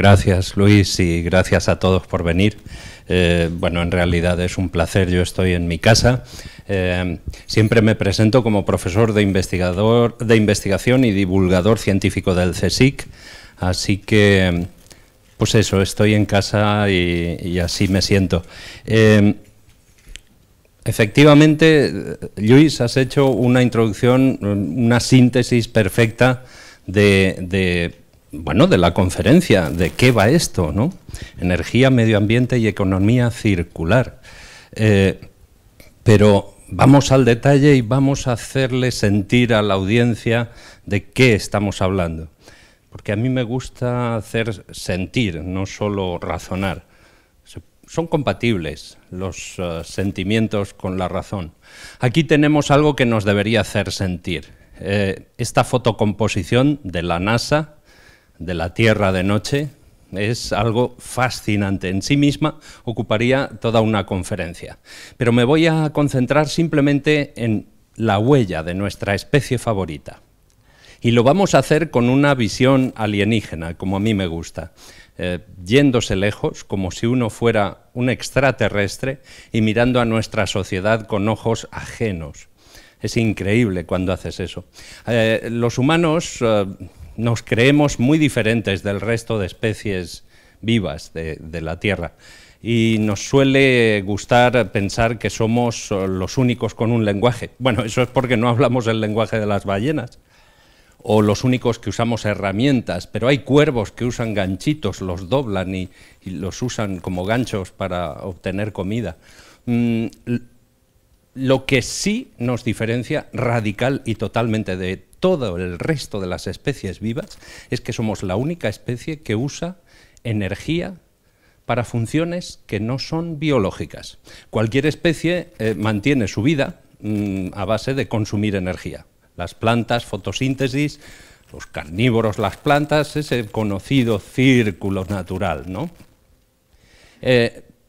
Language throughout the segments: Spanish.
Gracias, Luis, y gracias a todos por venir. Bueno, en realidad es un placer, yo estoy en mi casa. Siempre me presento como profesor de investigación y divulgador científico del CSIC, así que, pues eso, estoy en casa y así me siento. Efectivamente, Luis, has hecho una introducción, una síntesis perfecta de la conferencia, de qué va esto, ¿no? Energía, medio ambiente y economía circular. Pero vamos al detalle y vamos a hacerle sentir a la audiencia de qué estamos hablando. Porque a mí me gusta hacer sentir, no solo razonar. Son compatibles los sentimientos con la razón. Aquí tenemos algo que nos debería hacer sentir. Esta fotocomposición de la NASA, de la Tierra de noche, es algo fascinante. En sí misma ocuparía toda una conferencia. Pero me voy a concentrar simplemente en la huella de nuestra especie favorita. Y lo vamos a hacer con una visión alienígena, como a mí me gusta. Yéndose lejos, como si uno fuera un extraterrestre y mirando a nuestra sociedad con ojos ajenos. Es increíble cuando haces eso. Los humanos nos creemos muy diferentes del resto de especies vivas de la Tierra y nos suele gustar pensar que somos los únicos con un lenguaje. Bueno, eso es porque no hablamos el lenguaje de las ballenas, o los únicos que usamos herramientas, pero hay cuervos que usan ganchitos, los doblan y los usan como ganchos para obtener comida. Lo que sí nos diferencia radical y totalmente de todo el resto de las especies vivas es que somos la única especie que usa energía para funciones que no son biológicas. Cualquier especie mantiene su vida a base de consumir energía. Las plantas, fotosíntesis, los carnívoros, las plantas, ese conocido círculo natural, ¿no?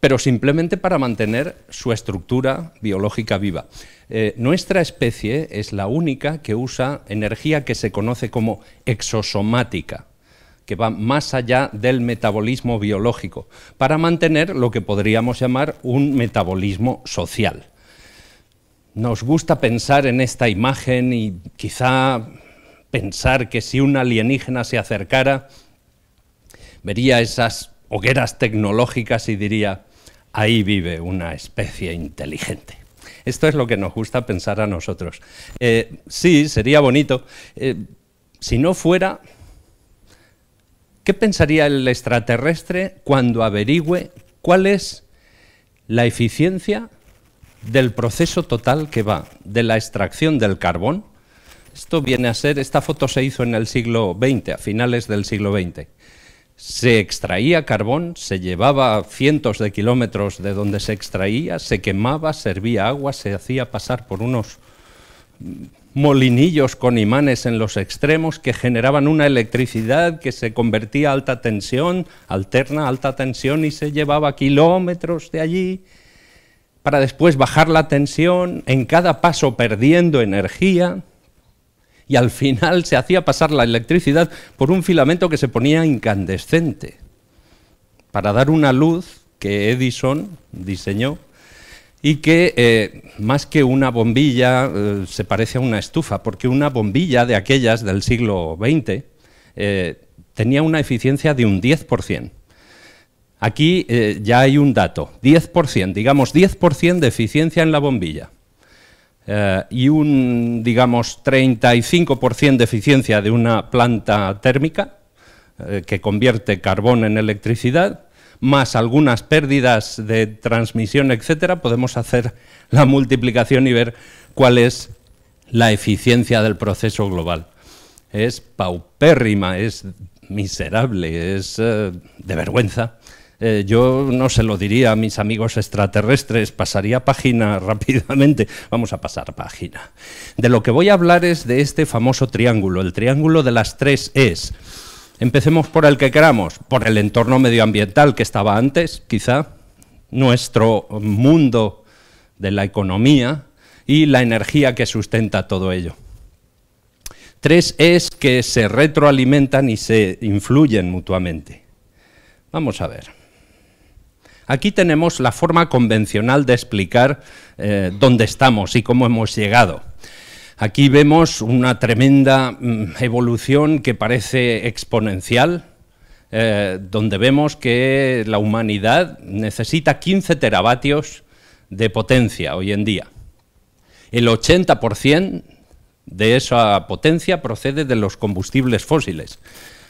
Pero simplemente para mantener su estructura biológica viva. Nuestra especie es la única que usa energía que se conoce como exosomática, que va más allá del metabolismo biológico, para mantener lo que podríamos llamar un metabolismo social. Nos gusta pensar en esta imagen y quizá pensar que si un alienígena se acercara, vería esas hogueras tecnológicas y diría: ahí vive una especie inteligente. Esto es lo que nos gusta pensar a nosotros. Sí, sería bonito. Si no fuera, ¿qué pensaría el extraterrestre cuando averigüe cuál es la eficiencia del proceso total que va de la extracción del carbón? Esto viene a ser, esta foto se hizo en el siglo XX, a finales del siglo XX. Se extraía carbón, se llevaba cientos de kilómetros de donde se extraía, se quemaba, servía agua, se hacía pasar por unos molinillos con imanes en los extremos que generaban una electricidad que se convertía a alta tensión, alterna alta tensión, y se llevaba kilómetros de allí para después bajar la tensión, en cada paso perdiendo energía, y al final se hacía pasar la electricidad por un filamento que se ponía incandescente para dar una luz que Edison diseñó y que más que una bombilla se parece a una estufa, porque una bombilla de aquellas del siglo XX tenía una eficiencia de un 10%. Aquí ya hay un dato, 10%, digamos 10% de eficiencia en la bombilla. Y un, digamos, 35% de eficiencia de una planta térmica que convierte carbón en electricidad, más algunas pérdidas de transmisión, etcétera, podemos hacer la multiplicación y ver cuál es la eficiencia del proceso global. Es paupérrima, es miserable, es de vergüenza. Yo no se lo diría a mis amigos extraterrestres, pasaría página rápidamente. Vamos a pasar página. De lo que voy a hablar es de este famoso triángulo, el triángulo de las 3 Es. Empecemos por el que queramos, por el entorno medioambiental que estaba antes, quizá, nuestro mundo de la economía y la energía que sustenta todo ello. 3 Es que se retroalimentan y se influyen mutuamente. Vamos a ver. Aquí tenemos la forma convencional de explicar dónde estamos y cómo hemos llegado. Aquí vemos una tremenda evolución que parece exponencial, donde vemos que la humanidad necesita 15 teravatios de potencia hoy en día. El 80% de esa potencia procede de los combustibles fósiles.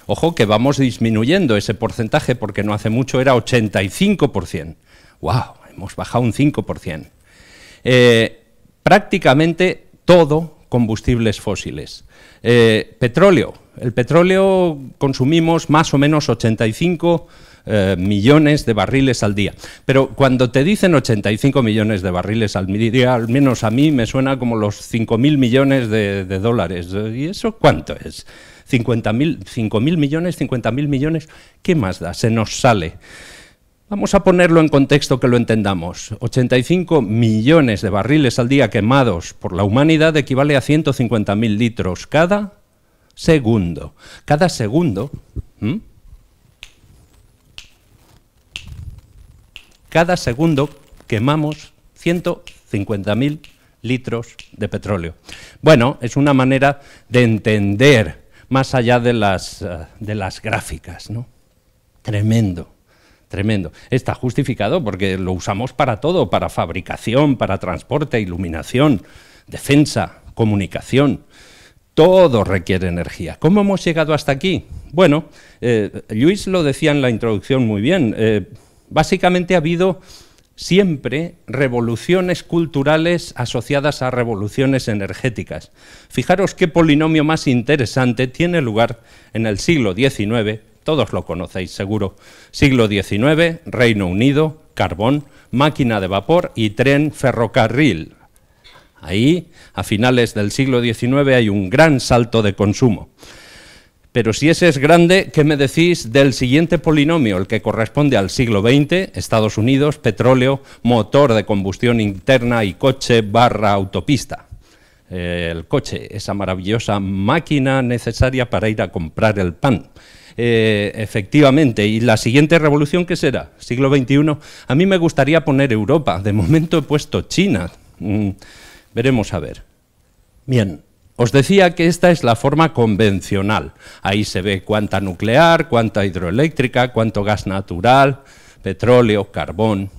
Ojo que vamos disminuyendo ese porcentaje porque no hace mucho era 85%. ¡Wow! Hemos bajado un 5%. Prácticamente todo combustibles fósiles. Petróleo. El petróleo consumimos más o menos 85 millones de barriles al día. Pero cuando te dicen 85 millones de barriles al día, al menos a mí me suena como los 5.000 millones de dólares. ¿Y eso cuánto es? 5.000 millones, 50.000 millones, ¿qué más da? Se nos sale. Vamos a ponerlo en contexto que lo entendamos. 85 millones de barriles al día quemados por la humanidad equivale a 150.000 litros cada segundo. Cada segundo, cada segundo quemamos 150.000 litros de petróleo. Bueno, es una manera de entender más allá de las gráficas, ¿no? Tremendo, tremendo. Está justificado porque lo usamos para todo, para fabricación, para transporte, iluminación, defensa, comunicación. Todo requiere energía. ¿Cómo hemos llegado hasta aquí? Bueno, Luis lo decía en la introducción muy bien. Básicamente ha habido siempre revoluciones culturales asociadas a revoluciones energéticas. Fijaros qué polinomio más interesante tiene lugar en el siglo XIX, todos lo conocéis seguro, siglo XIX, Reino Unido, carbón, máquina de vapor y tren ferrocarril. Ahí, a finales del siglo XIX, hay un gran salto de consumo. Pero si ese es grande, ¿qué me decís del siguiente polinomio, el que corresponde al siglo XX, Estados Unidos, petróleo, motor de combustión interna y coche / autopista? El coche, esa maravillosa máquina necesaria para ir a comprar el pan. Efectivamente, ¿y la siguiente revolución qué será? Siglo XXI. A mí me gustaría poner Europa, de momento he puesto China. Veremos a ver. Bien. Os decía que esta es la forma convencional. Ahí se ve cuánta nuclear, cuánta hidroeléctrica, cuánto gas natural, petróleo, carbón.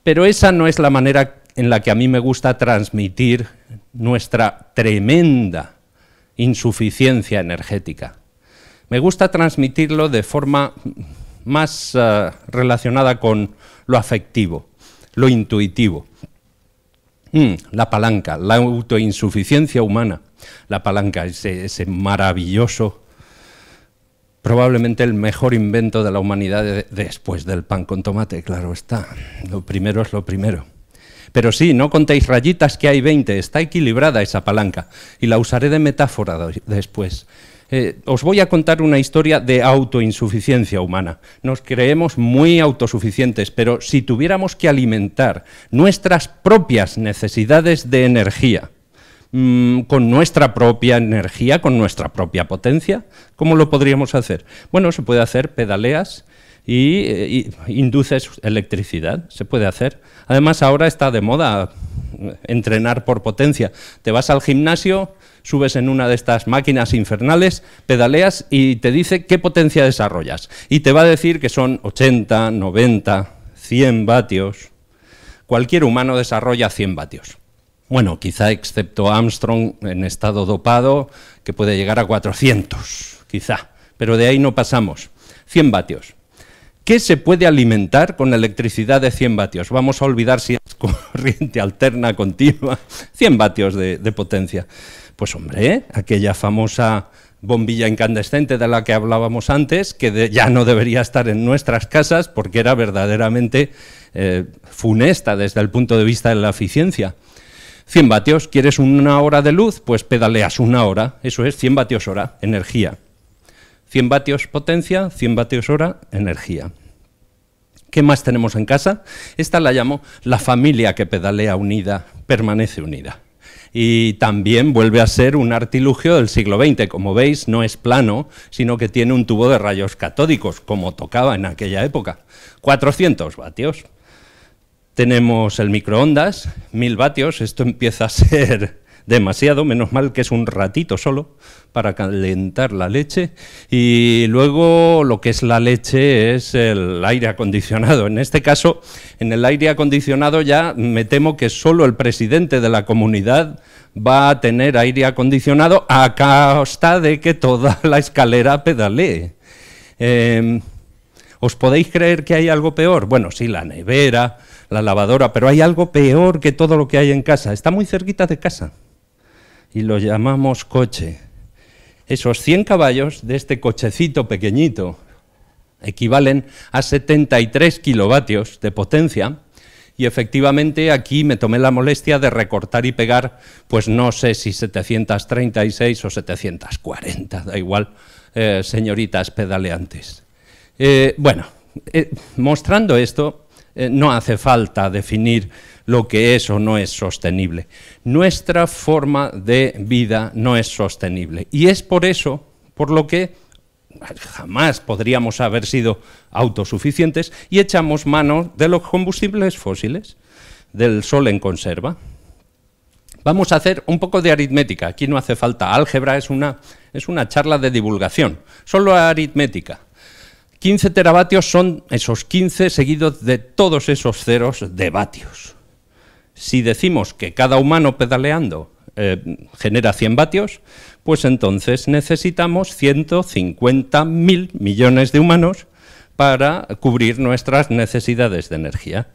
Pero esa no es la manera en la que a mí me gusta transmitir nuestra tremenda insuficiencia energética. Me gusta transmitirlo de forma más relacionada con lo afectivo, lo intuitivo. La palanca, la autoinsuficiencia humana, la palanca, ese maravilloso, probablemente el mejor invento de la humanidad después del pan con tomate, claro está, lo primero es lo primero. Pero sí, no contéis rayitas que hay 20, está equilibrada esa palanca y la usaré de metáfora después. Os voy a contar una historia de autoinsuficiencia humana. Nos creemos muy autosuficientes, pero si tuviéramos que alimentar nuestras propias necesidades de energía, con nuestra propia energía, con nuestra propia potencia, ¿cómo lo podríamos hacer? Bueno, se puede hacer, pedaleas y induces electricidad, se puede hacer. Además, ahora está de moda entrenar por potencia. Te vas al gimnasio, subes en una de estas máquinas infernales, pedaleas y te dice qué potencia desarrollas. Y te va a decir que son 80, 90, 100 vatios. Cualquier humano desarrolla 100 vatios. Bueno, quizá excepto Armstrong en estado dopado, que puede llegar a 400, quizá. Pero de ahí no pasamos. 100 vatios. ¿Qué se puede alimentar con electricidad de 100 vatios? Vamos a olvidar si es corriente alterna, continua. 100 vatios de potencia. Pues hombre, aquella famosa bombilla incandescente de la que hablábamos antes, que ya no debería estar en nuestras casas porque era verdaderamente funesta desde el punto de vista de la eficiencia. 100 vatios, ¿quieres una hora de luz? Pues pedaleas una hora, eso es 100 vatios hora, energía. 100 vatios potencia, 100 vatios hora, energía. ¿Qué más tenemos en casa? Esta la llamo la familia que pedalea unida, permanece unida. Y también vuelve a ser un artilugio del siglo XX. Como veis, no es plano, sino que tiene un tubo de rayos catódicos, como tocaba en aquella época. 400 vatios. Tenemos el microondas, 1000 vatios. Esto empieza a ser demasiado, menos mal que es un ratito solo para calentar la leche. Y luego lo que es la leche es el aire acondicionado. En este caso, en el aire acondicionado ya me temo que solo el presidente de la comunidad va a tener aire acondicionado a costa de que toda la escalera pedalee. ¿Os podéis creer que hay algo peor? Bueno, sí, la nevera, la lavadora, pero hay algo peor que todo lo que hay en casa. Está muy cerquita de casa y lo llamamos coche. Esos 100 caballos de este cochecito pequeñito equivalen a 73 kilovatios de potencia y efectivamente aquí me tomé la molestia de recortar y pegar, pues no sé si 736 o 740, da igual, señoritas pedaleantes. Mostrando esto, no hace falta definir lo que es o no es sostenible. Nuestra forma de vida no es sostenible y es por eso por lo que jamás podríamos haber sido autosuficientes y echamos mano de los combustibles fósiles, del sol en conserva. Vamos a hacer un poco de aritmética. Aquí no hace falta álgebra, es una charla de divulgación, solo aritmética. 15 teravatios son esos 15 seguidos de todos esos ceros de vatios. Si decimos que cada humano pedaleando genera 100 vatios, pues entonces necesitamos 150.000 millones de humanos para cubrir nuestras necesidades de energía.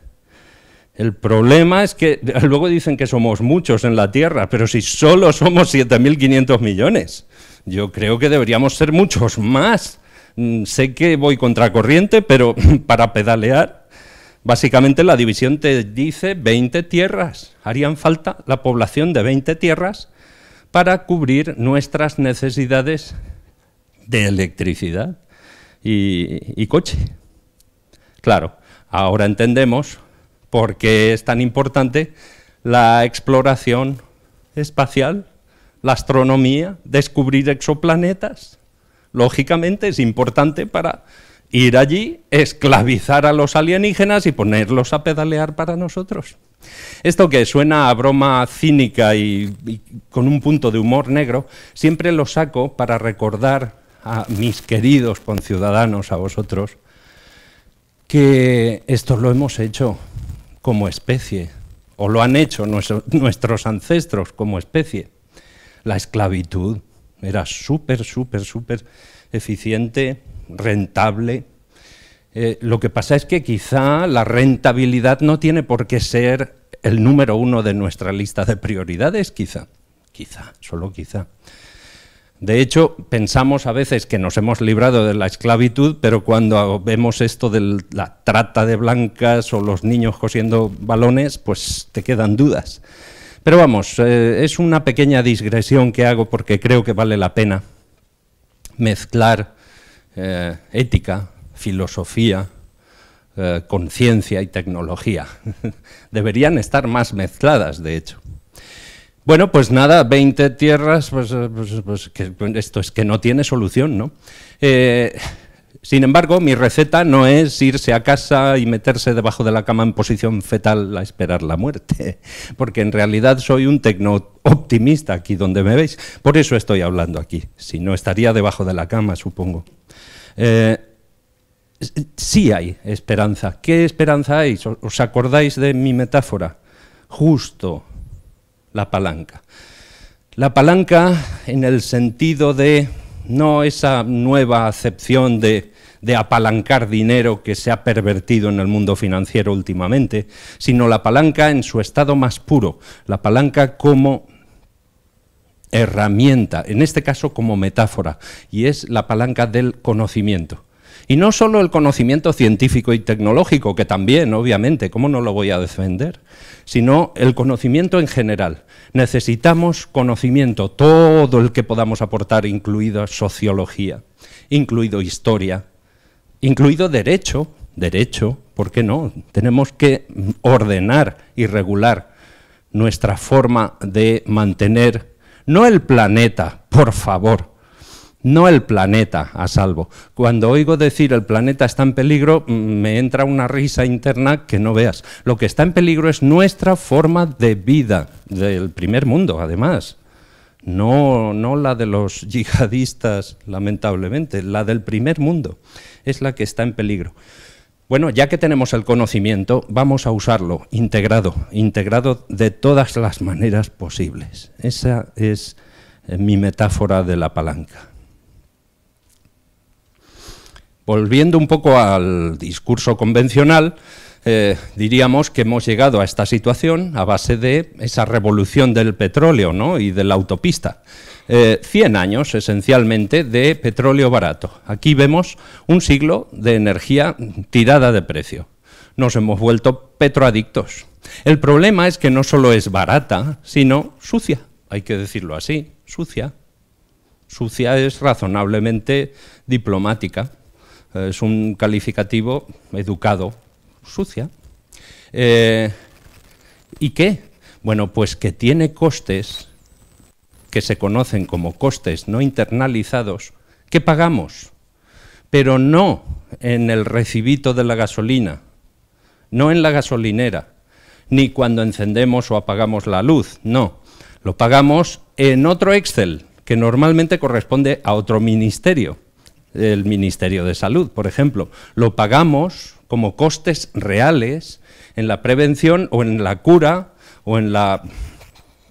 El problema es que luego dicen que somos muchos en la Tierra, pero si solo somos 7.500 millones, yo creo que deberíamos ser muchos más. Sé que voy contracorriente, pero para pedalear, básicamente la división te dice 20 tierras. Harían falta la población de 20 tierras para cubrir nuestras necesidades de electricidad y coche. Claro, ahora entendemos por qué es tan importante la exploración espacial, la astronomía, descubrir exoplanetas. Lógicamente es importante para ir allí, esclavizar a los alienígenas y ponerlos a pedalear para nosotros. Esto que suena a broma cínica y con un punto de humor negro, siempre lo saco para recordar a mis queridos conciudadanos, a vosotros, que esto lo hemos hecho como especie, o lo han hecho nuestros ancestros como especie. La esclavitud era súper eficiente, rentable. Lo que pasa es que quizá la rentabilidad no tiene por qué ser el número uno de nuestra lista de prioridades, quizá, solo quizá. De hecho, pensamos a veces que nos hemos librado de la esclavitud, pero cuando vemos esto de la trata de blancas o los niños cosiendo balones, pues te quedan dudas. Pero vamos, es una pequeña digresión que hago porque creo que vale la pena mezclar ética, filosofía, conciencia y tecnología. Deberían estar más mezcladas, de hecho. Bueno, pues nada, 20 tierras, pues que esto es que no tiene solución, ¿no? Sin embargo, mi receta no es irse a casa y meterse debajo de la cama en posición fetal a esperar la muerte, porque en realidad soy un tecno-optimista aquí donde me veis. Por eso estoy hablando aquí, si no estaría debajo de la cama, supongo. Sí hay esperanza. ¿Qué esperanza hay? ¿Os acordáis de mi metáfora? Justo la palanca. La palanca en el sentido de no esa nueva acepción de apalancar dinero que se ha pervertido en el mundo financiero últimamente, sino la palanca en su estado más puro, la palanca como herramienta, en este caso como metáfora, y es la palanca del conocimiento. Y no solo el conocimiento científico y tecnológico, que también, obviamente, ¿cómo no lo voy a defender?, sino el conocimiento en general. Necesitamos conocimiento, todo el que podamos aportar, incluido sociología, incluido historia, incluido derecho, ¿por qué no? Tenemos que ordenar y regular nuestra forma de mantener, no el planeta, por favor, no el planeta a salvo. Cuando oigo decir el planeta está en peligro, me entra una risa interna que no veas. Lo que está en peligro es nuestra forma de vida, del primer mundo, además. No la de los yihadistas, lamentablemente, la del primer mundo es la que está en peligro. Bueno, ya que tenemos el conocimiento, vamos a usarlo integrado de todas las maneras posibles. Esa es mi metáfora de la palanca. Volviendo un poco al discurso convencional, diríamos que hemos llegado a esta situación a base de esa revolución del petróleo, ¿no?, y de la autopista. 100 años, esencialmente, de petróleo barato. Aquí vemos un siglo de energía tirada de precio. Nos hemos vuelto petroadictos. El problema es que no solo es barata, sino sucia. Hay que decirlo así, sucia. Sucia es razonablemente diplomática. Es un calificativo educado. Sucia. ¿Y qué? Bueno, pues que tiene costes que se conocen como costes no internalizados, que pagamos, pero no en el recibito de la gasolina, no en la gasolinera, ni cuando encendemos o apagamos la luz, no. Lo pagamos en otro Excel, que normalmente corresponde a otro ministerio, el Ministerio de Salud, por ejemplo. Lo pagamos como costes reales en la prevención o en la cura o en la,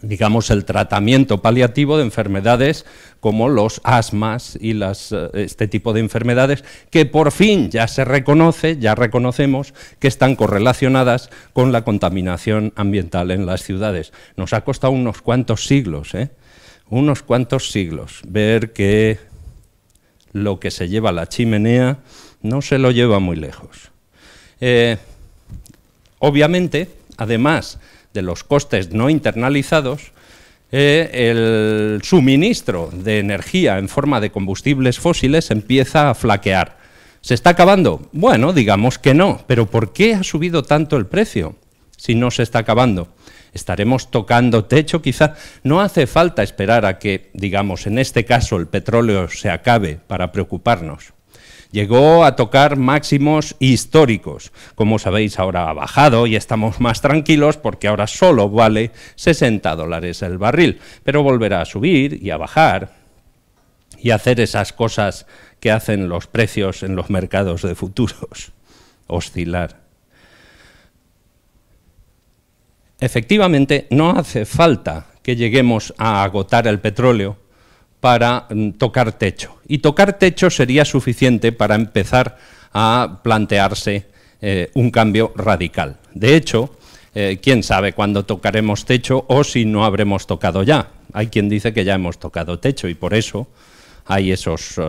digamos, el tratamiento paliativo de enfermedades como los asmas y este tipo de enfermedades que por fin ya se reconoce, ya reconocemos que están correlacionadas con la contaminación ambiental en las ciudades. Nos ha costado unos cuantos siglos, unos cuantos siglos, ver que lo que se lleva a la chimenea no se lo lleva muy lejos. Obviamente, además de los costes no internalizados, el suministro de energía en forma de combustibles fósiles empieza a flaquear. ¿Se está acabando? Bueno, digamos que no, pero ¿por qué ha subido tanto el precio si no se está acabando? ¿Estaremos tocando techo? Quizá no hace falta esperar a que, digamos, en este caso el petróleo se acabe para preocuparnos. Llegó a tocar máximos históricos. Como sabéis, ahora ha bajado y estamos más tranquilos porque ahora solo vale $60 el barril, pero volverá a subir y a bajar y a hacer esas cosas que hacen los precios en los mercados de futuros, oscilar. Efectivamente, no hace falta que lleguemos a agotar el petróleo para tocar techo. Y tocar techo sería suficiente para empezar a plantearse un cambio radical. De hecho, quién sabe cuándo tocaremos techo o si no habremos tocado ya. Hay quien dice que ya hemos tocado techo y por eso hay esas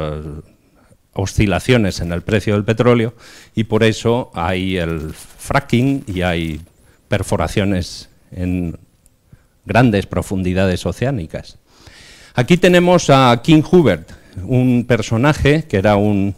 oscilaciones en el precio del petróleo y por eso hay el fracking y hay perforaciones en grandes profundidades oceánicas. Aquí tenemos a King Hubbert, un personaje que era un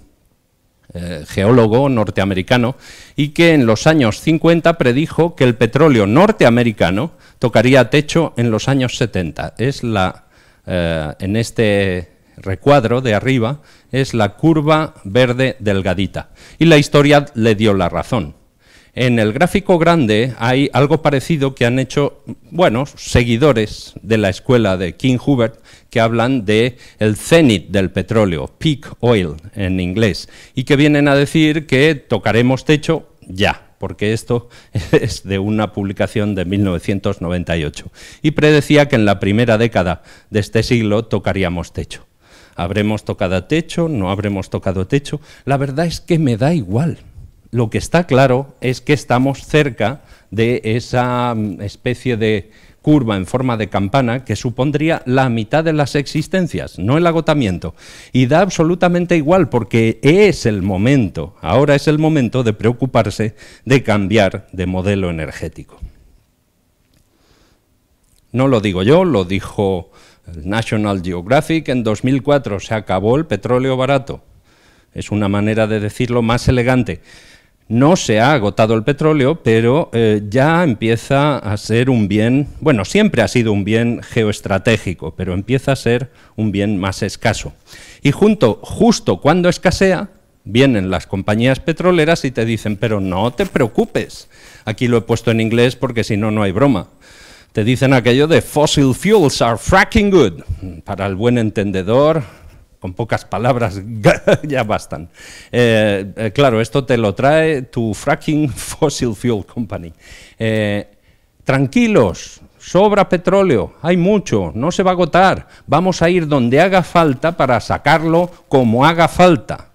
geólogo norteamericano y que en los años 50 predijo que el petróleo norteamericano tocaría techo en los años 70. Es en este recuadro de arriba es la curva verde delgadita y la historia le dio la razón. En el gráfico grande hay algo parecido que han hecho, bueno, seguidores de la escuela de King Hubbert que hablan de el cenit del petróleo, peak oil en inglés, y que vienen a decir que tocaremos techo ya, porque esto es de una publicación de 1998, y predecía que en la primera década de este siglo tocaríamos techo. ¿Habremos tocado techo? ¿No habremos tocado techo? La verdad es que me da igual. Lo que está claro es que estamos cerca de esa especie de curva en forma de campana que supondría la mitad de las existencias, no el agotamiento. Y da absolutamente igual porque es el momento, ahora es el momento de preocuparse de cambiar de modelo energético. No lo digo yo, lo dijo el National Geographic en 2004, se acabó el petróleo barato. Es una manera de decirlo más elegante. No se ha agotado el petróleo, pero ya empieza a ser un bien, bueno, siempre ha sido un bien geoestratégico, pero empieza a ser un bien más escaso. Y justo cuando escasea, vienen las compañías petroleras y te dicen, pero no te preocupes. Aquí lo he puesto en inglés porque si no, no hay broma. Te dicen aquello de fossil fuels are fracking good. Para el buen entendedor, con pocas palabras ya bastan. Claro, esto te lo trae tu fracking fossil fuel company. Tranquilos, sobra petróleo, hay mucho, no se va a agotar. Vamos a ir donde haga falta para sacarlo como haga falta.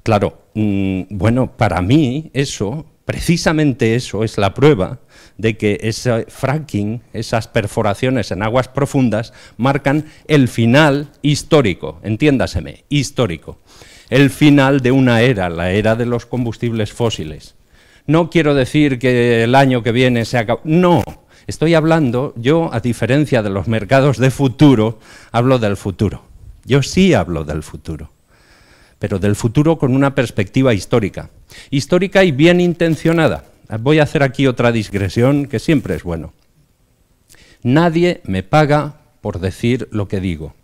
Claro, bueno, para mí eso, precisamente eso es la prueba de que ese fracking, esas perforaciones en aguas profundas, marcan el final histórico, entiéndaseme, histórico, el final de una era, la era de los combustibles fósiles. No quiero decir que el año que viene se acabe, no, estoy hablando, yo a diferencia de los mercados de futuro, hablo del futuro. Yo sí hablo del futuro, pero del futuro con una perspectiva histórica y bien intencionada. Voy a hacer aquí otra digresión que siempre es bueno. Nadie me paga por decir lo que digo.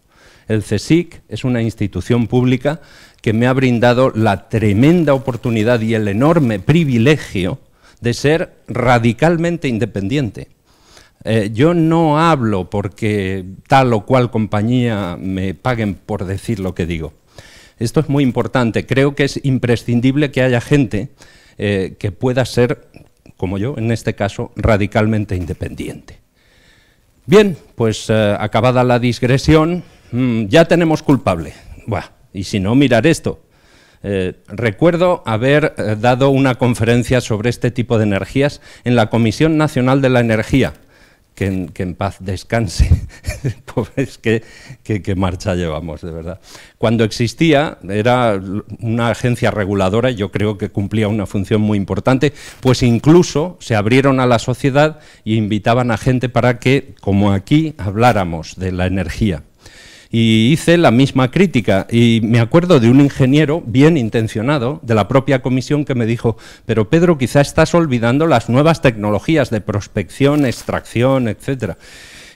El CSIC es una institución pública que me ha brindado la tremenda oportunidad y el enorme privilegio de ser radicalmente independiente. Yo no hablo porque tal o cual compañía me paguen por decir lo que digo. Esto es muy importante. Creo que es imprescindible que haya gente que pueda ser, como yo, en este caso, radicalmente independiente. Bien, pues acabada la digresión, ya tenemos culpable. Buah, y si no, mirar esto. Recuerdo haber dado una conferencia sobre este tipo de energías en la Comisión Nacional de la Energía, que en paz descanse. Pues qué marcha llevamos, de verdad. Cuando existía, era una agencia reguladora, y yo creo que cumplía una función muy importante, pues incluso se abrieron a la sociedad y invitaban a gente para que, como aquí, habláramos de la energía. Y hice la misma crítica, y me acuerdo de un ingeniero bien intencionado de la propia comisión que me dijo, pero Pedro, quizá estás olvidando las nuevas tecnologías de prospección, extracción, etcétera.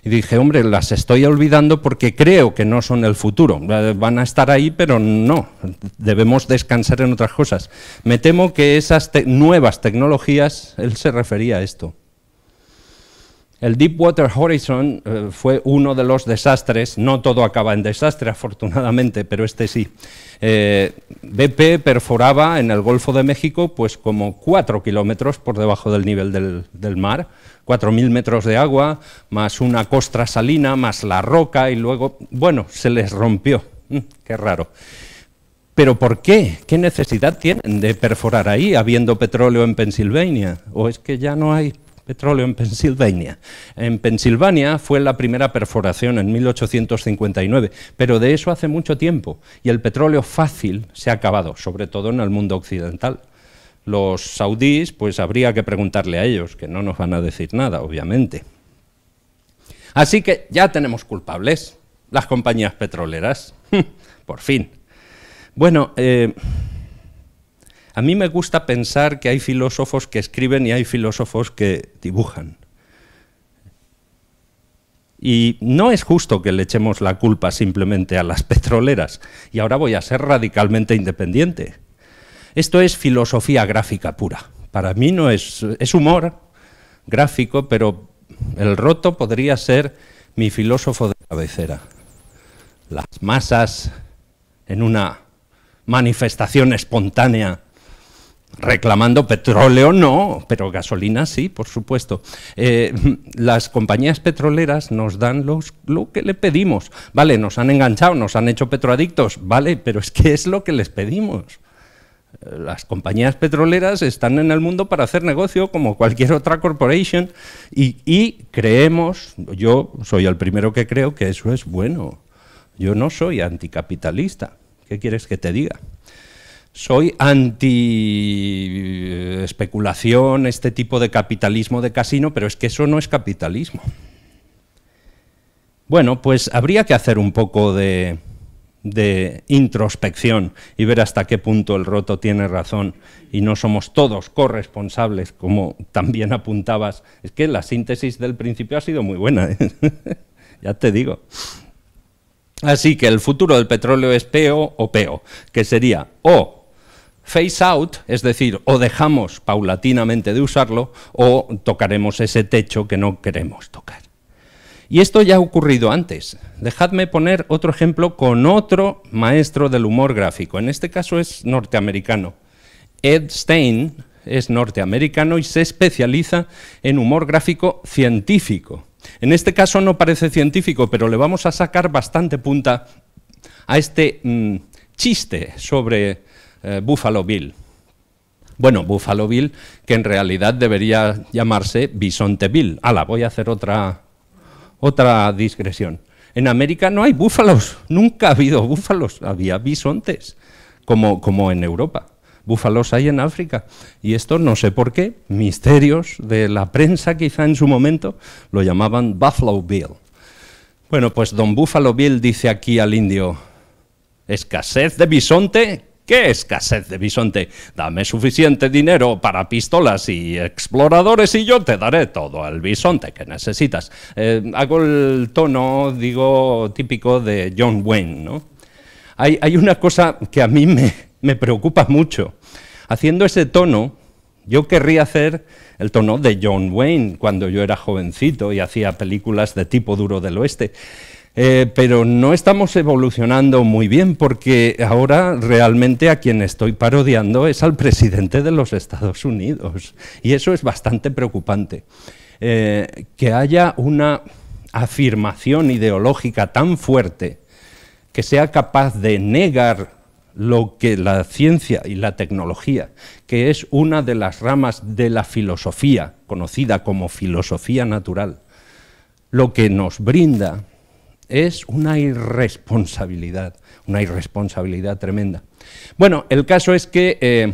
Y dije, hombre, las estoy olvidando porque creo que no son el futuro. Van a estar ahí, pero no. Debemos descansar en otras cosas. Me temo que esas nuevas tecnologías, él se refería a esto. El Deepwater Horizon fue uno de los desastres, no todo acaba en desastre afortunadamente, pero este sí. BP perforaba en el Golfo de México pues como 4 kilómetros por debajo del nivel del mar, 4.000 metros de agua, más una costra salina, más la roca y luego, bueno, se les rompió. Qué raro. ¿Pero por qué? ¿Qué necesidad tienen de perforar ahí, habiendo petróleo en Pensilvania? ¿O es que ya no hay petróleo en Pensilvania? En Pensilvania fue la primera perforación en 1859, pero de eso hace mucho tiempo, y el petróleo fácil se ha acabado, sobre todo en el mundo occidental. Los saudíes, pues habría que preguntarle a ellos, que no nos van a decir nada, obviamente. Así que ya tenemos culpables, las compañías petroleras, por fin. Bueno, a mí me gusta pensar que hay filósofos que escriben y hay filósofos que dibujan. Y no es justo que le echemos la culpa simplemente a las petroleras. Y ahora voy a ser radicalmente independiente. Esto es filosofía gráfica pura. Para mí no es humor gráfico, pero el Roto podría ser mi filósofo de cabecera. Las masas en una manifestación espontánea reclamando petróleo, no, pero gasolina sí, por supuesto. Las compañías petroleras nos dan lo que le pedimos. Vale, nos han enganchado, nos han hecho petroadictos, vale, pero es que es lo que les pedimos. Las compañías petroleras están en el mundo para hacer negocio como cualquier otra corporation y creemos, yo soy el primero que creo que eso es bueno. Yo no soy anticapitalista, ¿qué quieres que te diga? Soy anti-especulación, este tipo de capitalismo de casino, pero es que eso no es capitalismo. Bueno, pues habría que hacer un poco de de introspección y ver hasta qué punto el roto tiene razón y no somos todos corresponsables, como también apuntabas. Es que la síntesis del principio ha sido muy buena, ¿eh? Ya te digo. Así que el futuro del petróleo es PO o PO, que sería o phase out, es decir, o dejamos paulatinamente de usarlo o tocaremos ese techo que no queremos tocar. Y esto ya ha ocurrido antes. Dejadme poner otro ejemplo con otro maestro del humor gráfico. En este caso es norteamericano. Ed Stein es norteamericano y se especializa en humor gráfico científico. En este caso no parece científico, pero le vamos a sacar bastante punta a este chiste sobre Buffalo Bill. Bueno, Buffalo Bill, que en realidad debería llamarse Bisonte Bill. Voy a hacer otra digresión. En América no hay búfalos, nunca ha habido búfalos, había bisontes, como en Europa. Búfalos hay en África. Y esto no sé por qué, misterios de la prensa quizá en su momento, lo llamaban Buffalo Bill. Bueno, pues don Buffalo Bill dice aquí al indio, ¿escasez de bisonte? ¿Qué escasez de bisonte? Dame suficiente dinero para pistolas y exploradores y yo te daré todo el bisonte que necesitas. Hago el tono, digo, típico de John Wayne, ¿no? Hay una cosa que a mí me preocupa mucho. Haciendo ese tono, yo querría hacer el tono de John Wayne cuando yo era jovencito y hacía películas de tipo Duro del Oeste. Pero no estamos evolucionando muy bien porque ahora realmente a quien estoy parodiando es al presidente de los Estados Unidos y eso es bastante preocupante. Que haya una afirmación ideológica tan fuerte que sea capaz de negar lo que la ciencia y la tecnología, que es una de las ramas de la filosofía, conocida como filosofía natural, lo que nos brinda es una irresponsabilidad tremenda. Bueno, el caso es que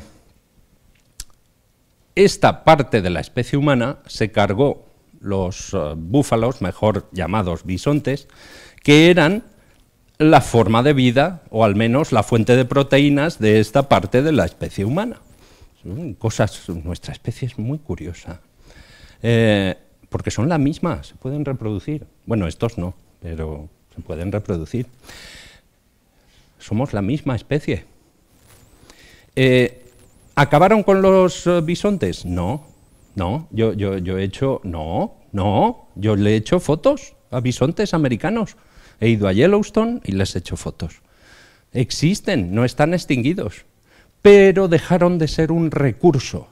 esta parte de la especie humana se cargó los búfalos, mejor llamados bisontes, que eran la forma de vida, o al menos la fuente de proteínas de esta parte de la especie humana. Nuestra especie es muy curiosa, porque son la misma, se pueden reproducir. Bueno, estos no, pero se pueden reproducir. Somos la misma especie. ¿Acabaron con los bisontes? No. Yo le he hecho fotos a bisontes americanos. He ido a Yellowstone y les he hecho fotos. Existen, no están extinguidos, pero dejaron de ser un recurso.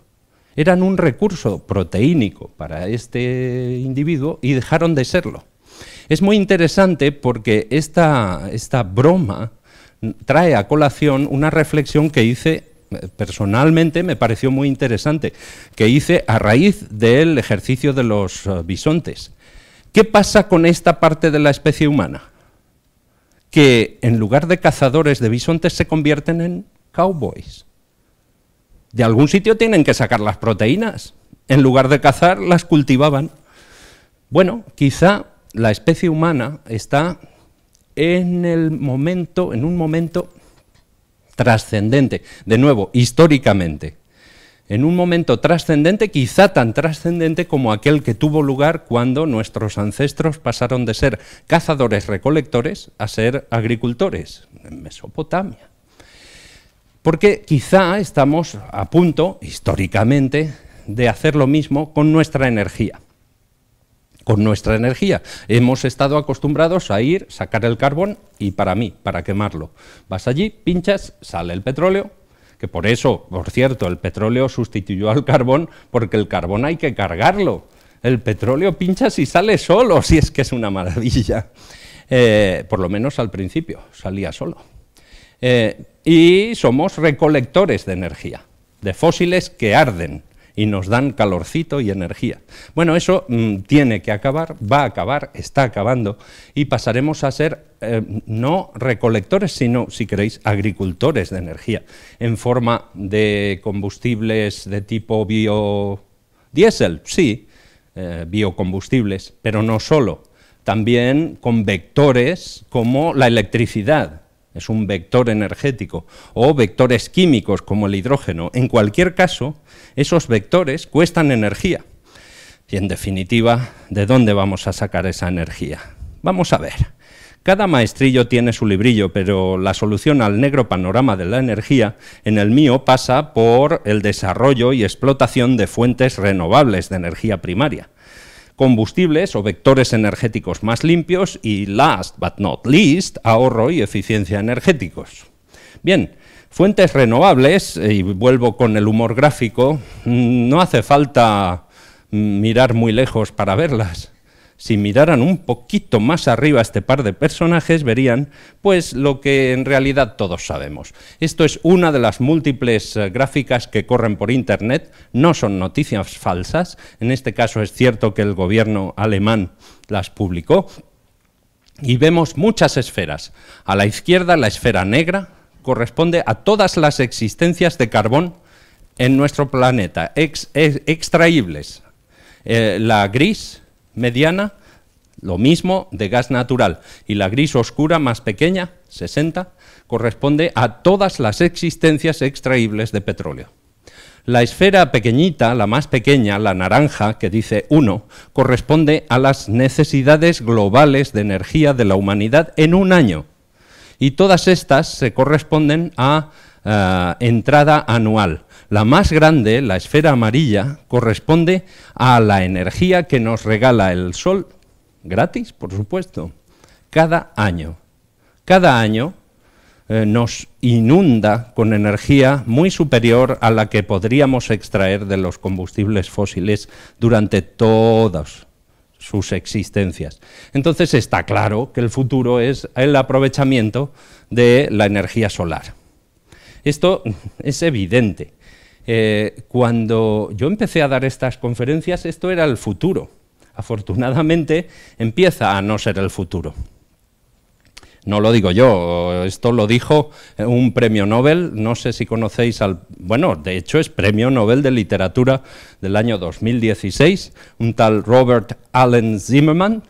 Eran un recurso proteínico para este individuo y dejaron de serlo. Es muy interesante porque esta broma trae a colación una reflexión que hice, personalmente me pareció muy interesante, que hice a raíz del ejercicio de los bisontes. ¿Qué pasa con esta parte de la especie humana? Que en lugar de cazadores de bisontes se convierten en cowboys. De algún sitio tienen que sacar las proteínas. En lugar de cazar, las cultivaban. Bueno, quizá la especie humana está en un momento trascendente, de nuevo, históricamente, en un momento trascendente, quizá tan trascendente como aquel que tuvo lugar cuando nuestros ancestros pasaron de ser cazadores-recolectores a ser agricultores, en Mesopotamia. Porque quizá estamos a punto, históricamente, de hacer lo mismo con nuestra energía. Con nuestra energía. Hemos estado acostumbrados a ir, sacar el carbón y para quemarlo. Vas allí, pinchas, sale el petróleo, que por eso, por cierto, el petróleo sustituyó al carbón, porque el carbón hay que cargarlo. El petróleo pinchas y sale solo, si es que es una maravilla. Por lo menos al principio, salía solo. Y somos recolectores de energía, de fósiles que arden y nos dan calorcito y energía. Bueno, eso tiene que acabar, va a acabar, está acabando, y pasaremos a ser no recolectores, sino, si queréis, agricultores de energía, en forma de combustibles de tipo biodiesel, sí, biocombustibles, pero no solo, también con vectores como la electricidad. es un vector energético, o vectores químicos como el hidrógeno. En cualquier caso, esos vectores cuestan energía. Y en definitiva, ¿de dónde vamos a sacar esa energía? Vamos a ver. Cada maestrillo tiene su librillo, pero la solución al negro panorama de la energía, en el mío, pasa por el desarrollo y explotación de fuentes renovables de energía primaria, combustibles o vectores energéticos más limpios y, last but not least, ahorro y eficiencia energéticos. Bien, fuentes renovables, y vuelvo con el humor gráfico, no hace falta mirar muy lejos para verlas. Si miraran un poquito más arriba a este par de personajes, verían pues lo que en realidad todos sabemos. Esto es una de las múltiples gráficas que corren por Internet, no son noticias falsas, en este caso es cierto que el gobierno alemán las publicó, y vemos muchas esferas. A la izquierda, la esfera negra corresponde a todas las existencias de carbón en nuestro planeta, extraíbles. La gris mediana, lo mismo de gas natural, y la gris oscura más pequeña, 60, corresponde a todas las existencias extraíbles de petróleo. La esfera pequeñita, la más pequeña, la naranja, que dice 1, corresponde a las necesidades globales de energía de la humanidad en un año, y todas estas se corresponden a entrada anual. La más grande, la esfera amarilla, corresponde a la energía que nos regala el Sol, gratis, por supuesto, cada año. Cada año nos inunda con energía muy superior a la que podríamos extraer de los combustibles fósiles durante todas sus existencias. Entonces está claro que el futuro es el aprovechamiento de la energía solar. Esto es evidente. Cuando yo empecé a dar estas conferencias, esto era el futuro. Afortunadamente, empieza a no ser el futuro. No lo digo yo, esto lo dijo un premio Nobel, no sé si conocéis bueno, de hecho es premio Nobel de Literatura del año 2016, un tal Robert Allen Zimmerman,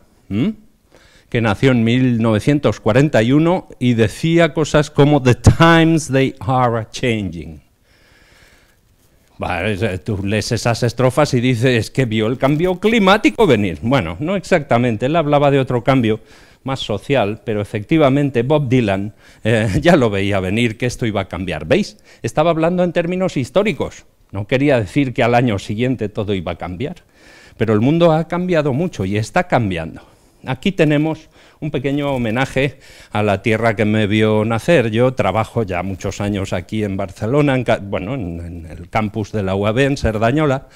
que nació en 1941 y decía cosas como "The times they are changing". Vale, tú lees esas estrofas y dices que vio el cambio climático venir. Bueno, no exactamente, él hablaba de otro cambio más social, pero efectivamente Bob Dylan ya lo veía venir, que esto iba a cambiar. ¿Veis? Estaba hablando en términos históricos, no quería decir que al año siguiente todo iba a cambiar, pero el mundo ha cambiado mucho y está cambiando. Aquí tenemos un pequeño homenaje a la tierra que me vio nacer. Yo trabajo ya muchos años aquí en Barcelona, en el campus de la UAB, en Cerdañola,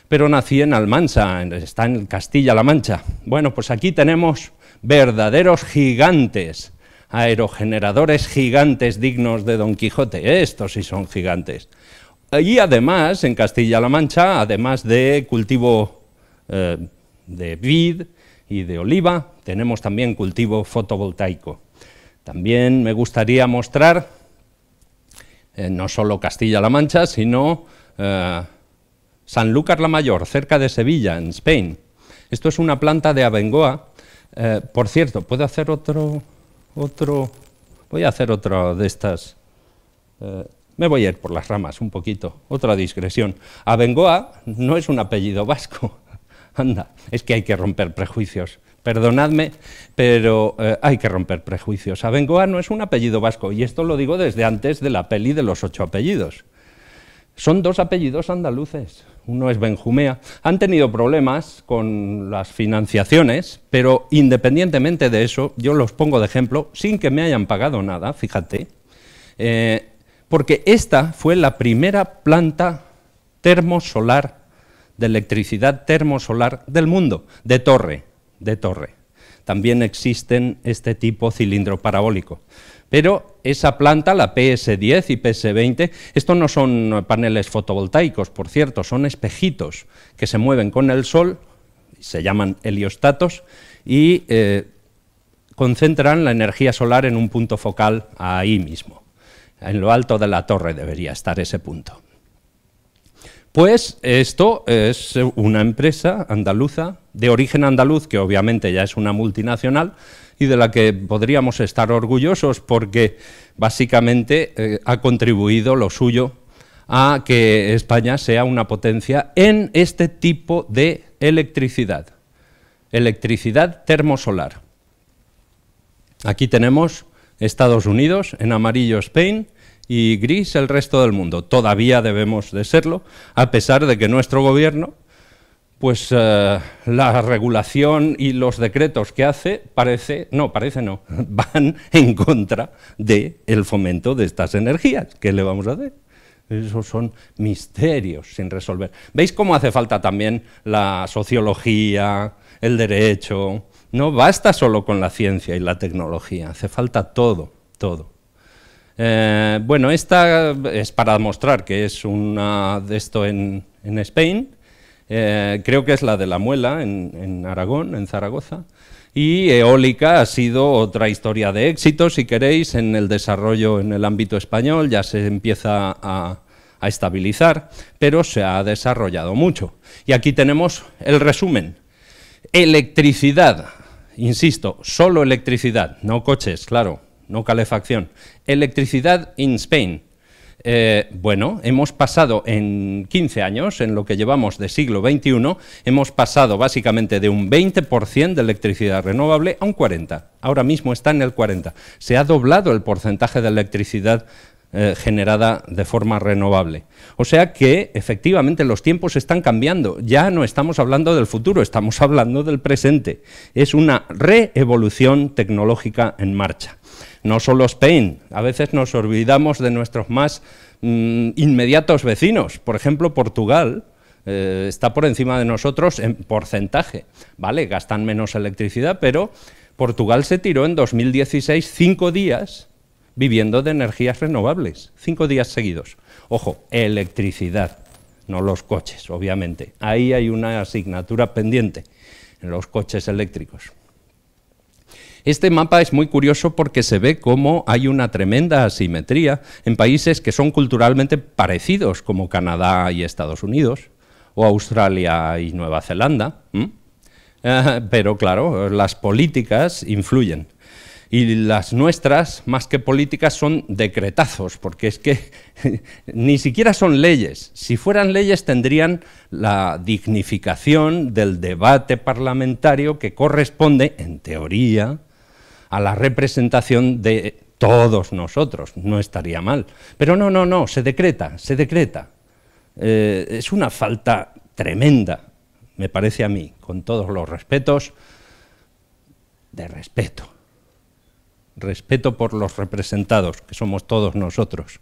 pero nací en Almansa, está en Castilla-La Mancha. Bueno, pues aquí tenemos verdaderos gigantes, aerogeneradores gigantes dignos de Don Quijote. Estos sí son gigantes. Y además, en Castilla-La Mancha, además de cultivo de vid y de oliva, tenemos también cultivo fotovoltaico. También me gustaría mostrar no solo Castilla-La Mancha, sino Sanlúcar la Mayor, cerca de Sevilla, en Spain. Esto es una planta de Abengoa. Por cierto, ¿puedo hacer otro? Voy a hacer otro de estas. Me voy a ir por las ramas un poquito, otra digresión. Abengoa no es un apellido vasco. Anda, es que hay que romper prejuicios. Perdonadme, pero hay que romper prejuicios. Abengoa no es un apellido vasco, y esto lo digo desde antes de la peli de los 8 apellidos. Son 2 apellidos andaluces, uno es Benjumea. Han tenido problemas con las financiaciones, pero independientemente de eso, yo los pongo de ejemplo, sin que me hayan pagado nada, fíjate, porque esta fue la primera planta termosolar, de electricidad termosolar del mundo, de torre. También existen este tipo cilindro parabólico. Pero esa planta, la PS10 y PS20, estos no son paneles fotovoltaicos, por cierto, son espejitos que se mueven con el sol, se llaman heliostatos, y concentran la energía solar en un punto focal ahí mismo. En lo alto de la torre debería estar ese punto. Pues esto es una empresa andaluza de origen andaluz, que obviamente ya es una multinacional y de la que podríamos estar orgullosos porque básicamente ha contribuido lo suyo a que España sea una potencia en este tipo de electricidad, electricidad termosolar. Aquí tenemos Estados Unidos, en amarillo Spain y gris el resto del mundo. Todavía debemos de serlo, a pesar de que nuestro gobierno, pues la regulación y los decretos que hace, van en contra del fomento de estas energías. ¿Qué le vamos a hacer? Esos son misterios sin resolver. ¿Veis cómo hace falta también la sociología, el derecho? No basta solo con la ciencia y la tecnología, hace falta todo, todo. Bueno, esta es para mostrar que es una de esto en Spain. Creo que es la de La Muela, en Aragón, en Zaragoza. Y eólica ha sido otra historia de éxito, si queréis, en el desarrollo en el ámbito español, ya se empieza a estabilizar, pero se ha desarrollado mucho. Y aquí tenemos el resumen. Electricidad, insisto, solo electricidad, no coches, claro, no calefacción. Electricidad in Spain. Bueno, hemos pasado en 15 años, en lo que llevamos de siglo XXI, hemos pasado básicamente de un 20% de electricidad renovable a un 40%. Ahora mismo está en el 40%. Se ha doblado el porcentaje de electricidad generada de forma renovable. O sea que, efectivamente, los tiempos están cambiando. Ya no estamos hablando del futuro, estamos hablando del presente. Es una reevolución tecnológica en marcha. No solo Spain, a veces nos olvidamos de nuestros más inmediatos vecinos. Por ejemplo, Portugal está por encima de nosotros en porcentaje. Vale, gastan menos electricidad, pero Portugal se tiró en 2016 5 días viviendo de energías renovables, 5 días seguidos. Ojo, electricidad, no los coches, obviamente. Ahí hay una asignatura pendiente en los coches eléctricos. Este mapa es muy curioso porque se ve cómo hay una tremenda asimetría en países que son culturalmente parecidos, como Canadá y Estados Unidos, o Australia y Nueva Zelanda. Pero claro, las políticas influyen. Y las nuestras, más que políticas, son decretazos, porque es que ni siquiera son leyes. Si fueran leyes tendrían la dignificación del debate parlamentario que corresponde, en teoría, a la representación de todos nosotros. No estaría mal. Pero no, se decreta, se decreta. Es una falta tremenda, me parece a mí, con todos los respetos, de respeto. Respeto por los representados, que somos todos nosotros.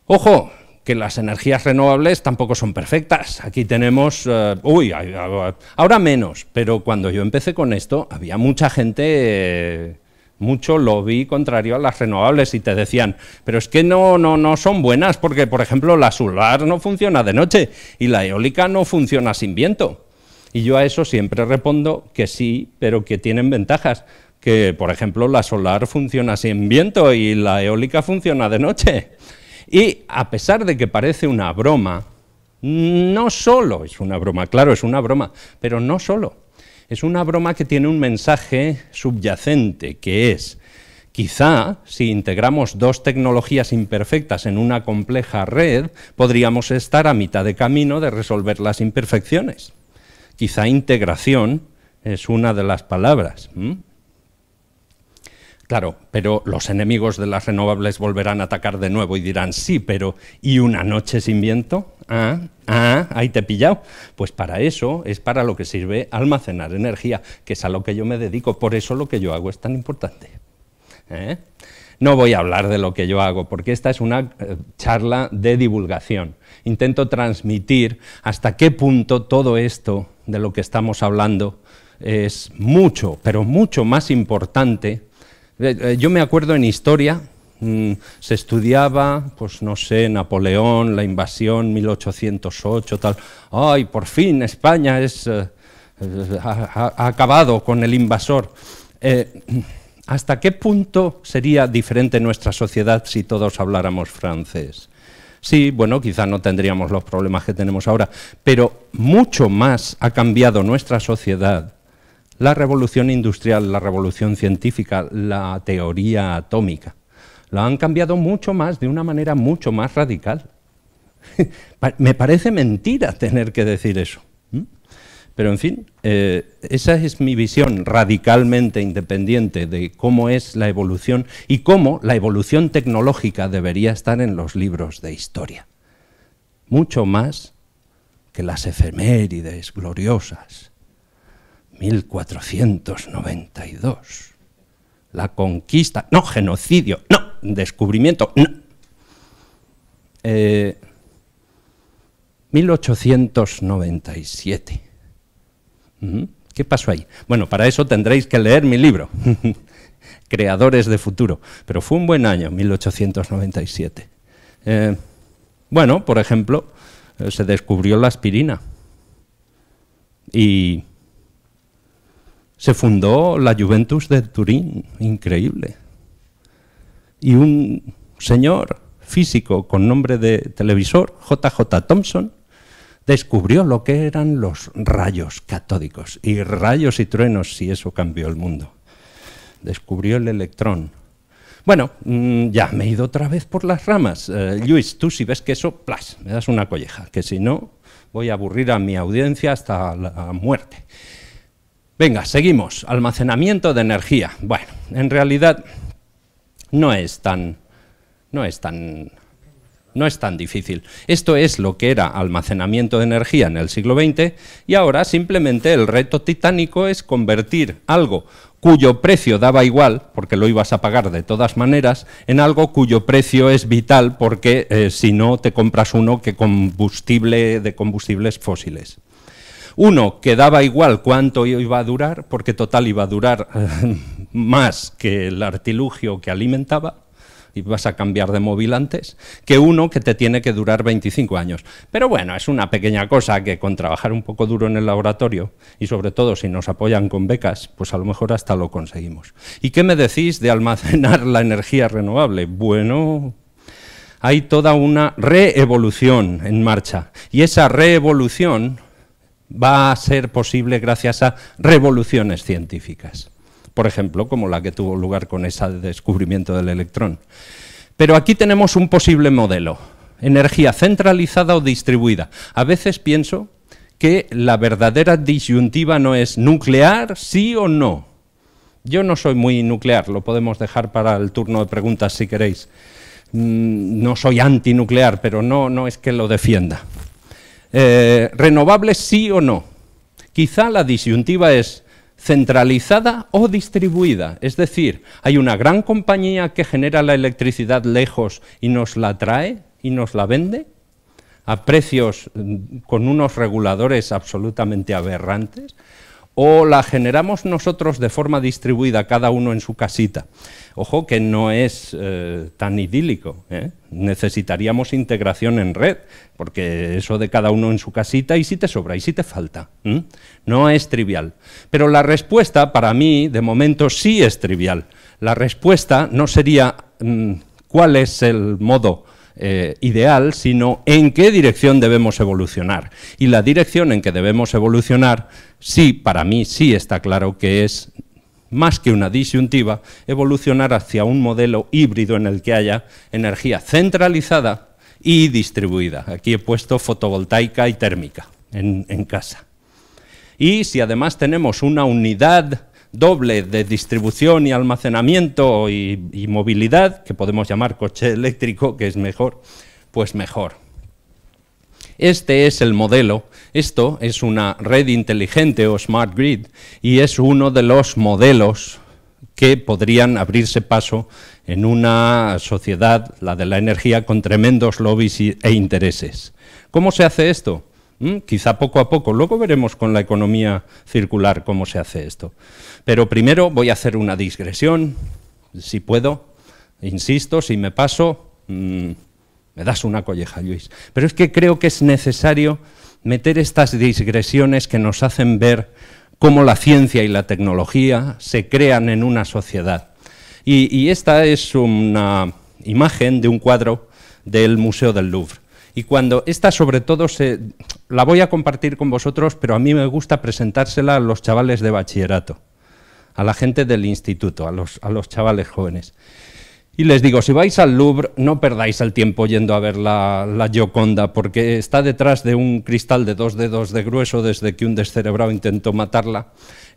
Ojo, que las energías renovables tampoco son perfectas. Aquí tenemos, ahora menos, pero cuando yo empecé con esto, había mucha gente, mucho lobby contrario a las renovables y te decían, pero es que no son buenas porque, por ejemplo, la solar no funciona de noche y la eólica no funciona sin viento. Y yo a eso siempre respondo que sí, pero que tienen ventajas. Que, por ejemplo, la solar funciona sin viento y la eólica funciona de noche. Y a pesar de que parece una broma, no solo es una broma, claro, es una broma, pero no solo. Es una broma que tiene un mensaje subyacente, que es, quizá, si integramos dos tecnologías imperfectas en una compleja red, podríamos estar a mitad de camino de resolver las imperfecciones. Quizá integración es una de las palabras. Claro, pero los enemigos de las renovables volverán a atacar de nuevo y dirán, sí, pero ¿y una noche sin viento? Ahí te he pillado. Pues para eso es para lo que sirve almacenar energía, que es a lo que yo me dedico, por eso lo que yo hago es tan importante. No voy a hablar de lo que yo hago, porque esta es una charla de divulgación. Intento transmitir hasta qué punto todo esto de lo que estamos hablando es mucho, pero mucho más importante. Yo me acuerdo en historia, se estudiaba, pues no sé, Napoleón, la invasión, 1808, tal. ¡Ay, por fin España ha acabado con el invasor! ¿Hasta qué punto sería diferente nuestra sociedad si todos habláramos francés? Sí, bueno, quizá no tendríamos los problemas que tenemos ahora, pero mucho más ha cambiado nuestra sociedad, la revolución industrial, la revolución científica, la teoría atómica. La han cambiado mucho más, de una manera mucho más radical. Me parece mentira tener que decir eso. Pero, en fin, esa es mi visión radicalmente independiente de cómo es la evolución y cómo la evolución tecnológica debería estar en los libros de historia. Mucho más que las efemérides gloriosas. 1492. La conquista. No, genocidio. No, descubrimiento. No. 1897. ¿Qué pasó ahí? Bueno, para eso tendréis que leer mi libro, Creadores de Futuro, pero fue un buen año, 1897. Bueno, por ejemplo, se descubrió la aspirina y se fundó la Juventus de Turín, increíble. Y un señor físico con nombre de televisor, J.J. Thomson, descubrió lo que eran los rayos catódicos, y rayos y truenos, si eso cambió el mundo. Descubrió el electrón. Bueno, ya me he ido otra vez por las ramas. Luis, tú si ves que eso, ¡plas!, me das una colleja, que si no voy a aburrir a mi audiencia hasta la muerte. Venga, seguimos. Almacenamiento de energía. Bueno, en realidad no es tan difícil. Esto es lo que era almacenamiento de energía en el siglo XX y ahora simplemente el reto titánico es convertir algo cuyo precio daba igual, porque lo ibas a pagar de todas maneras, en algo cuyo precio es vital, porque si no te compras uno de combustibles fósiles. Uno que daba igual cuánto iba a durar, porque total iba a durar más que el artilugio que alimentaba, y vas a cambiar de móvil antes, que uno que te tiene que durar 25 años. Pero bueno, es una pequeña cosa que con trabajar un poco duro en el laboratorio, y sobre todo si nos apoyan con becas, pues a lo mejor hasta lo conseguimos. ¿Y qué me decís de almacenar la energía renovable? Bueno, hay toda una reevolución en marcha, y esa reevolución va a ser posible gracias a revoluciones científicas. Por ejemplo, como la que tuvo lugar con ese descubrimiento del electrón. Pero aquí tenemos un posible modelo, energía centralizada o distribuida. A veces pienso que la verdadera disyuntiva no es nuclear, sí o no. Yo no soy muy nuclear, lo podemos dejar para el turno de preguntas si queréis. No soy antinuclear, pero no es que lo defienda. ¿Renovables sí o no? Quizá la disyuntiva es centralizada o distribuida, es decir, hay una gran compañía que genera la electricidad lejos y nos la trae y nos la vende a precios con unos reguladores absolutamente aberrantes, o la generamos nosotros de forma distribuida, cada uno en su casita. Ojo que no es tan idílico, ¿eh? Necesitaríamos integración en red, porque eso de cada uno en su casita, y si te sobra, y si te falta, no es trivial. Pero la respuesta, para mí, de momento sí es trivial. La respuesta no sería cuál es el modo ideal, sino en qué dirección debemos evolucionar. Y la dirección en que debemos evolucionar, sí, para mí sí está claro que es, más que una disyuntiva, evolucionar hacia un modelo híbrido en el que haya energía centralizada y distribuida. Aquí he puesto fotovoltaica y térmica en casa. Y si además tenemos una unidad doble de distribución y almacenamiento y movilidad, que podemos llamar coche eléctrico, que es mejor, pues mejor. Este es el modelo, esto es una red inteligente o smart grid, y es uno de los modelos que podrían abrirse paso en una sociedad, la de la energía, con tremendos lobbies e intereses. ¿Cómo se hace esto? Quizá poco a poco, luego veremos con la economía circular cómo se hace esto. Pero primero voy a hacer una digresión, si puedo, insisto, si me paso, me das una colleja, Luis. Pero es que creo que es necesario meter estas digresiones que nos hacen ver cómo la ciencia y la tecnología se crean en una sociedad. Y esta es una imagen de un cuadro del Museo del Louvre. Y cuando esta sobre todo la voy a compartir con vosotros, pero a mí me gusta presentársela a los chavales de bachillerato, a la gente del instituto, a los chavales jóvenes. Y les digo, si vais al Louvre, no perdáis el tiempo yendo a ver la Gioconda, porque está detrás de un cristal de 2 dedos de grueso desde que un descerebrado intentó matarla.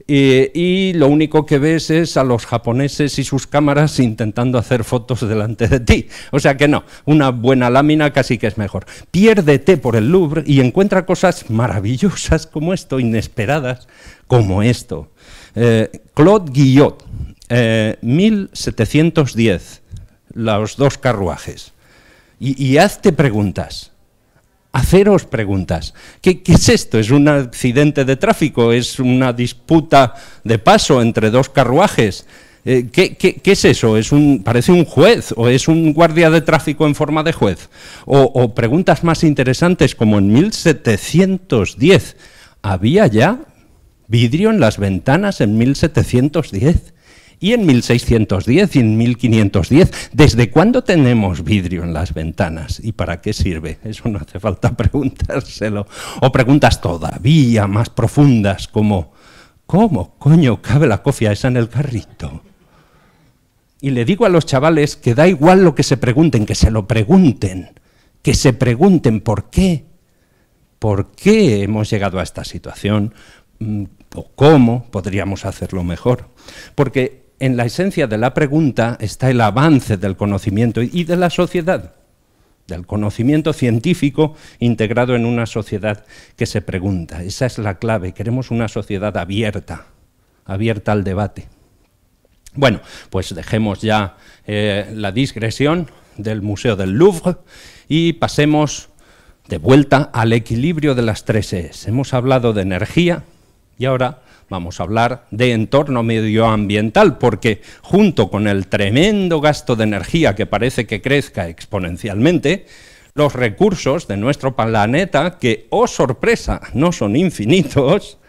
Y lo único que ves es a los japoneses y sus cámaras intentando hacer fotos delante de ti. O sea que no, una buena lámina casi que es mejor. Piérdete por el Louvre y encuentra cosas maravillosas como esto, inesperadas como esto. Claude Guillot, 1710. Los 2 carruajes. Y hazte preguntas. Haceros preguntas. ¿Qué es esto? ¿Es un accidente de tráfico? ¿Es una disputa de paso entre 2 carruajes? ¿Qué es eso? ¿Parece un juez? ¿O es un guardia de tráfico en forma de juez? O preguntas más interesantes como en 1710. ¿Había ya vidrio en las ventanas en 1710? Y en 1610 y en 1510, ¿desde cuándo tenemos vidrio en las ventanas? ¿Y para qué sirve? Eso no hace falta preguntárselo. O preguntas todavía más profundas como, ¿cómo coño cabe la cofia esa en el carrito? Y le digo a los chavales que da igual lo que se pregunten, que se lo pregunten. Que se pregunten por qué. ¿Por qué hemos llegado a esta situación? ¿O cómo podríamos hacerlo mejor? Porque en la esencia de la pregunta está el avance del conocimiento y de la sociedad, del conocimiento científico integrado en una sociedad que se pregunta. Esa es la clave, queremos una sociedad abierta al debate. Bueno, pues dejemos ya la digresión del Museo del Louvre y pasemos de vuelta al equilibrio de las 3 E's. Hemos hablado de energía y ahora vamos a hablar de entorno medioambiental, porque junto con el tremendo gasto de energía que parece que crezca exponencialmente, los recursos de nuestro planeta, que, oh sorpresa, no son infinitos,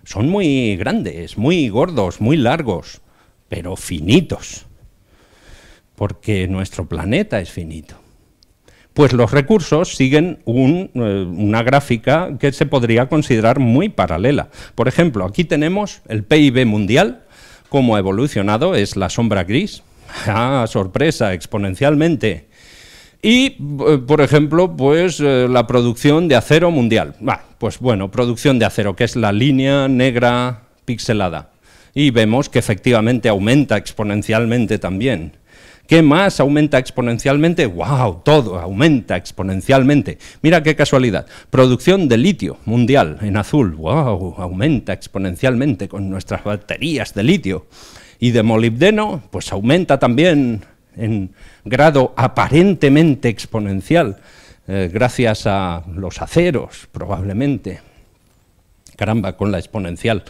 son muy grandes, muy gordos, muy largos, pero finitos, porque nuestro planeta es finito. Pues los recursos siguen una gráfica que se podría considerar muy paralela. Por ejemplo, aquí tenemos el PIB mundial, cómo ha evolucionado, es la sombra gris, sorpresa, exponencialmente. Y, por ejemplo, pues la producción de acero mundial. Pues bueno, producción de acero, que es la línea negra pixelada. Y vemos que efectivamente aumenta exponencialmente también. ¿Qué más aumenta exponencialmente? ¡Wow! Todo aumenta exponencialmente. Mira qué casualidad. Producción de litio mundial en azul. ¡Wow! Aumenta exponencialmente con nuestras baterías de litio. Y de molibdeno, pues aumenta también en grado aparentemente exponencial, gracias a los aceros, probablemente. Caramba, con la exponencial.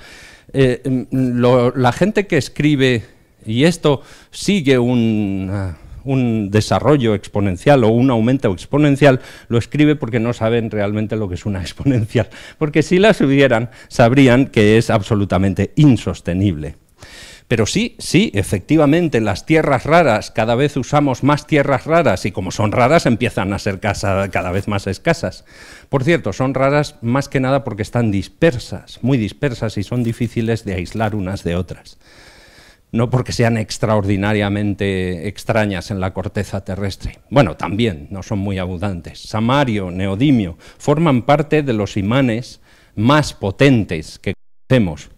La gente que escribe... Y esto sigue un desarrollo exponencial o un aumento exponencial, lo escribe porque no saben realmente lo que es una exponencial. Porque si la subieran, sabrían que es absolutamente insostenible. Pero sí, efectivamente, las tierras raras, cada vez usamos más tierras raras y como son raras empiezan a ser cada vez más escasas. Por cierto, son raras más que nada porque están dispersas, muy dispersas y son difíciles de aislar unas de otras. No porque sean extraordinariamente extrañas en la corteza terrestre. Bueno, también no son muy abundantes. Samario, neodimio, forman parte de los imanes más potentes que conocemos.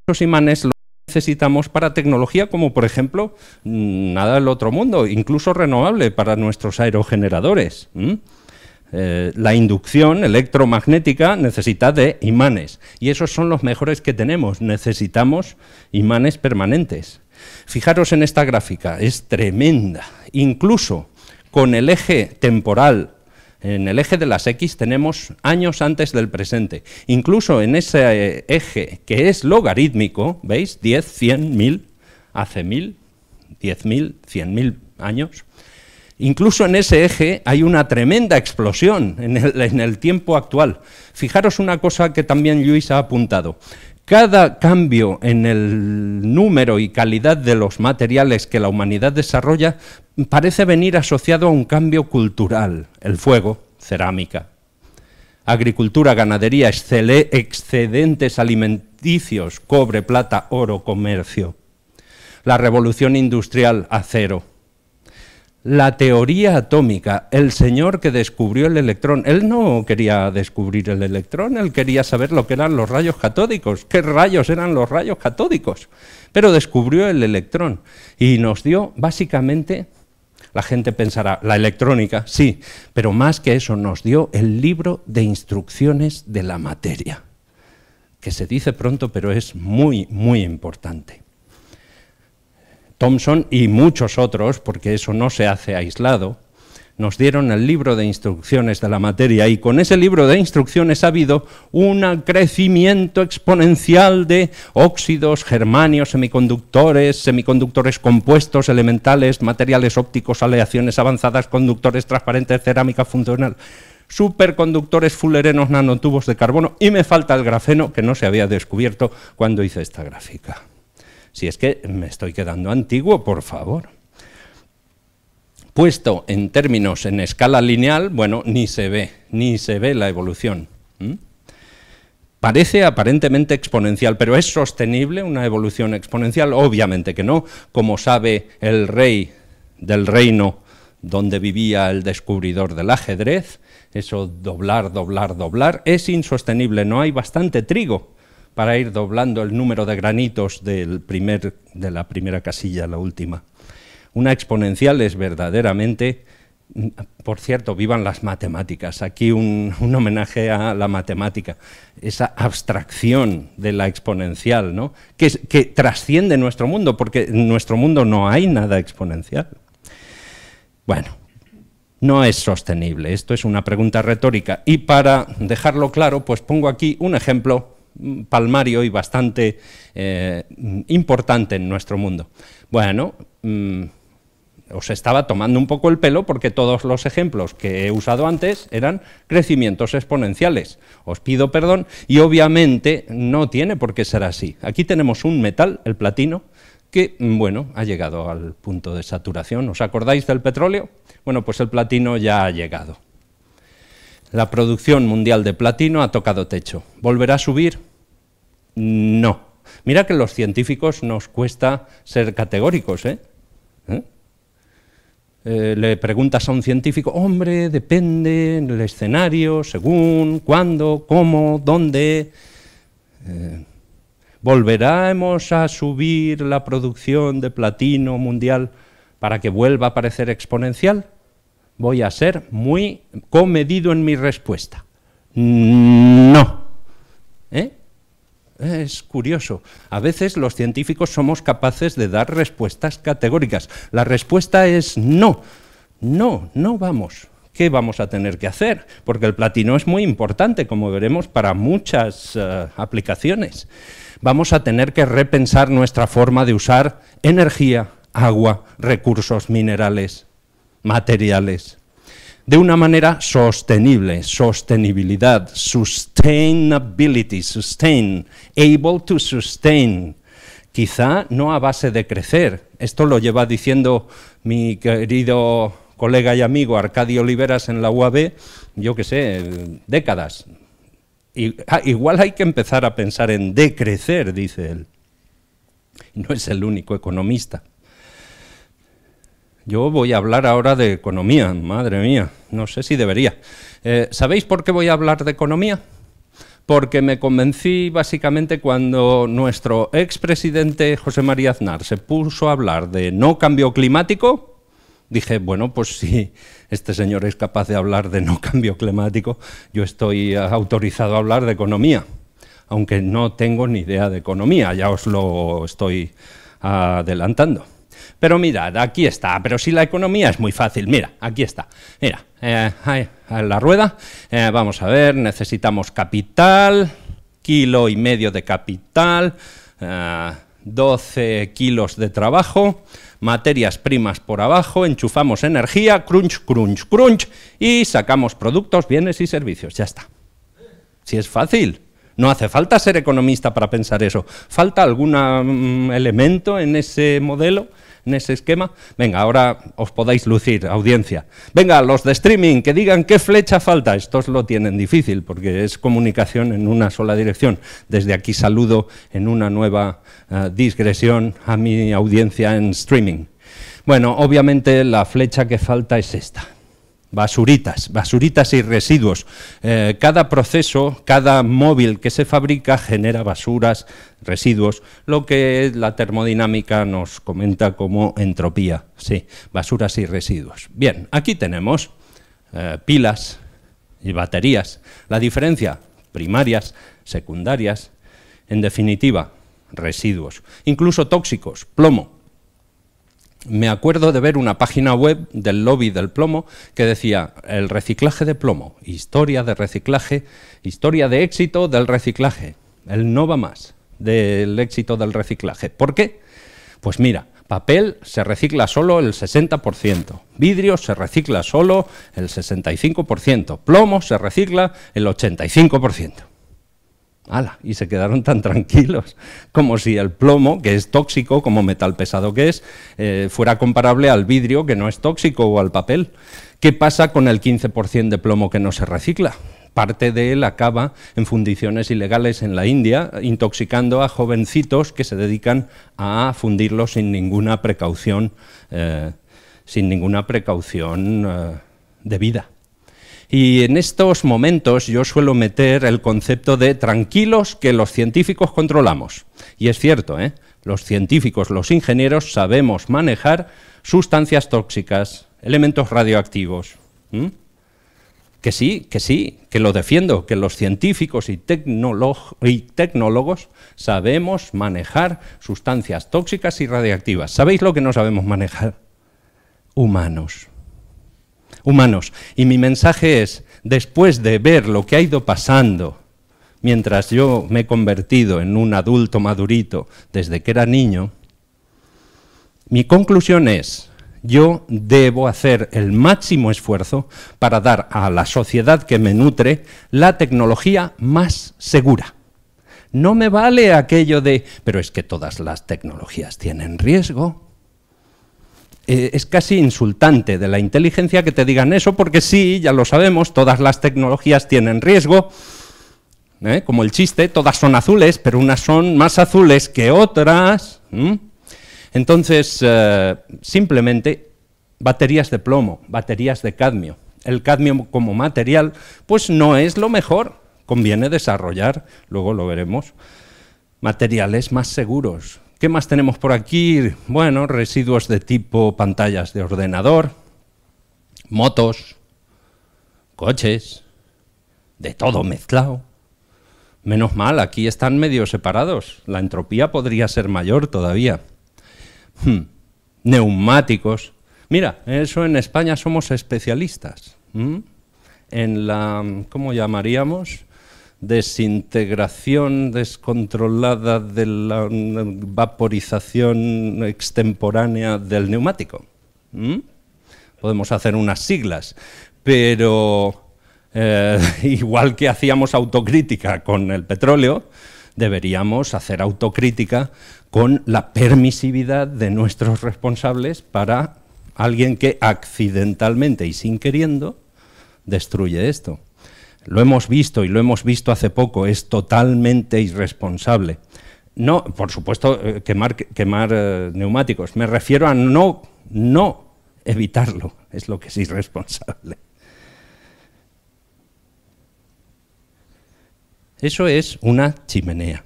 Esos imanes los necesitamos para tecnología como, por ejemplo, nada del otro mundo, incluso renovable para nuestros aerogeneradores. La inducción electromagnética necesita de imanes y esos son los mejores que tenemos. Necesitamos imanes permanentes. Fijaros en esta gráfica, es tremenda. Incluso con el eje temporal, en el eje de las X tenemos años antes del presente. Incluso en ese eje que es logarítmico, ¿veis? 10, 100, 1000, hace 1000, 10.000, 100.000 años. Incluso en ese eje hay una tremenda explosión en el tiempo actual. Fijaros una cosa que también Luis ha apuntado. Cada cambio en el número y calidad de los materiales que la humanidad desarrolla parece venir asociado a un cambio cultural, el fuego, cerámica, agricultura, ganadería, excedentes alimenticios, cobre, plata, oro, comercio, la revolución industrial, acero, la teoría atómica, el señor que descubrió el electrón. Él no quería descubrir el electrón, él quería saber lo que eran los rayos catódicos, qué rayos eran los rayos catódicos, pero descubrió el electrón y nos dio básicamente, la gente pensará, la electrónica, sí, pero más que eso nos dio el libro de instrucciones de la materia, que se dice pronto pero es muy, muy importante. Thomson y muchos otros, porque eso no se hace aislado, nos dieron el libro de instrucciones de la materia y con ese libro de instrucciones ha habido un crecimiento exponencial de óxidos, germanios, semiconductores compuestos, elementales, materiales ópticos, aleaciones avanzadas, conductores transparentes, cerámica funcional, superconductores, fullerenos, nanotubos de carbono y me falta el grafeno que no se había descubierto cuando hice esta gráfica. Si es que me estoy quedando antiguo, por favor. Puesto en términos en escala lineal, bueno, ni se ve la evolución. Parece aparentemente exponencial, pero ¿es sostenible una evolución exponencial? Obviamente que no. Como sabe el rey del reino donde vivía el descubridor del ajedrez, eso doblar, doblar, doblar, es insostenible, no hay bastante trigo para ir doblando el número de granitos de la primera casilla a la última. Una exponencial es verdaderamente, por cierto, vivan las matemáticas, aquí un homenaje a la matemática, esa abstracción de la exponencial, ¿no? que trasciende nuestro mundo, porque en nuestro mundo no hay nada exponencial. Bueno, no es sostenible, esto es una pregunta retórica, y para dejarlo claro, pues pongo aquí un ejemplo palmario y bastante importante en nuestro mundo. Bueno, os estaba tomando un poco el pelo porque todos los ejemplos que he usado antes eran crecimientos exponenciales. Os pido perdón y obviamente no tiene por qué ser así. Aquí tenemos un metal, el platino, que, bueno, ha llegado al punto de saturación. ¿Os acordáis del petróleo? Bueno, pues el platino ya ha llegado. La producción mundial de platino ha tocado techo. ¿Volverá a subir? No. Mira que los científicos nos cuesta ser categóricos, le preguntas a un científico, hombre, depende del escenario, según, cuándo, cómo, dónde. ¿Volveremos a subir la producción de platino mundial para que vuelva a parecer exponencial? Voy a ser muy comedido en mi respuesta. No. Es curioso. A veces los científicos somos capaces de dar respuestas categóricas. La respuesta es no. No, no vamos. ¿Qué vamos a tener que hacer? Porque el platino es muy importante, como veremos, para muchas aplicaciones. Vamos a tener que repensar nuestra forma de usar energía, agua, recursos minerales, materiales, de una manera sostenible, sostenibilidad, sustainability, sustain, able to sustain, quizá no a base de crecer. Esto lo lleva diciendo mi querido colega y amigo Arcadio Oliveras en la UAB, yo qué sé, décadas. Igual hay que empezar a pensar en decrecer, dice él. Y no es el único economista. Yo voy a hablar ahora de economía, madre mía, no sé si debería. ¿Sabéis por qué voy a hablar de economía? Porque me convencí básicamente cuando nuestro expresidente José María Aznar se puso a hablar de no cambio climático, dije, bueno, pues si este señor es capaz de hablar de no cambio climático, yo estoy autorizado a hablar de economía, aunque no tengo ni idea de economía, ya os lo estoy adelantando. Pero mirad, aquí está, pero si la economía es muy fácil, mira, aquí está, mira, la rueda, vamos a ver, necesitamos capital, 1,5 kilos de capital, 12 kilos de trabajo, materias primas por abajo, enchufamos energía, crunch, crunch, crunch, y sacamos productos, bienes y servicios, ya está. Si es fácil, No hace falta ser economista para pensar eso. ¿Falta algún elemento en ese modelo, en ese esquema? Venga, ahora os podáis lucir, audiencia. Venga, los de streaming, que digan qué flecha falta. Estos lo tienen difícil porque es comunicación en una sola dirección. Desde aquí saludo en una nueva digresión a mi audiencia en streaming. Bueno, obviamente la flecha que falta es esta. Basuritas y residuos. Cada proceso, cada móvil que se fabrica genera basuras, residuos, lo que la termodinámica nos comenta como entropía. Sí, basuras y residuos. Bien, aquí tenemos pilas y baterías. La diferencia, primarias, secundarias, en definitiva, residuos, incluso tóxicos, plomo. Me acuerdo de ver una página web del lobby del plomo que decía el reciclaje de plomo, historia de reciclaje, historia de éxito del reciclaje, el no va más del éxito del reciclaje. ¿Por qué? Pues mira, papel se recicla solo el 60%, vidrio se recicla solo el 65%, plomo se recicla el 85%. ¡Hala! Y se quedaron tan tranquilos, como si el plomo, que es tóxico, como metal pesado que es, fuera comparable al vidrio, que no es tóxico, o al papel. ¿Qué pasa con el 15% de plomo que no se recicla? Parte de él acaba en fundiciones ilegales en la India, intoxicando a jovencitos que se dedican a fundirlo sin ninguna precaución debida. Y en estos momentos yo suelo meter el concepto de tranquilos que los científicos controlamos. Y es cierto, los científicos, los ingenieros, sabemos manejar sustancias tóxicas, elementos radioactivos. Que sí, que lo defiendo, que los científicos y tecnólogos sabemos manejar sustancias tóxicas y radiactivas. ¿Sabéis lo que no sabemos manejar? Humanos. Y mi mensaje es, después de ver lo que ha ido pasando, mientras yo me he convertido en un adulto madurito desde que era niño, mi conclusión es, yo debo hacer el máximo esfuerzo para dar a la sociedad que me nutre la tecnología más segura. No me vale aquello de, pero es que todas las tecnologías tienen riesgo. Es casi insultante de la inteligencia que te digan eso, porque sí, ya lo sabemos, todas las tecnologías tienen riesgo, como el chiste, todas son azules, pero unas son más azules que otras. Entonces, simplemente, baterías de plomo, baterías de cadmio. El cadmio como material, pues no es lo mejor, conviene desarrollar, luego lo veremos, materiales más seguros. ¿Qué más tenemos por aquí? Bueno, residuos de tipo pantallas de ordenador, motos, coches, de todo mezclado. Menos mal, aquí están medio separados. La entropía podría ser mayor todavía. Neumáticos. Mira, eso en España somos especialistas. En la, ¿cómo llamaríamos? Desintegración descontrolada de la vaporización extemporánea del neumático. Podemos hacer unas siglas, pero igual que hacíamos autocrítica con el petróleo, deberíamos hacer autocrítica con la permisividad de nuestros responsables para alguien que accidentalmente y sin queriendo destruye esto. Lo hemos visto y lo hemos visto hace poco, es totalmente irresponsable. No, por supuesto, quemar neumáticos, me refiero a no evitarlo, es lo que es irresponsable. Eso es una chimenea.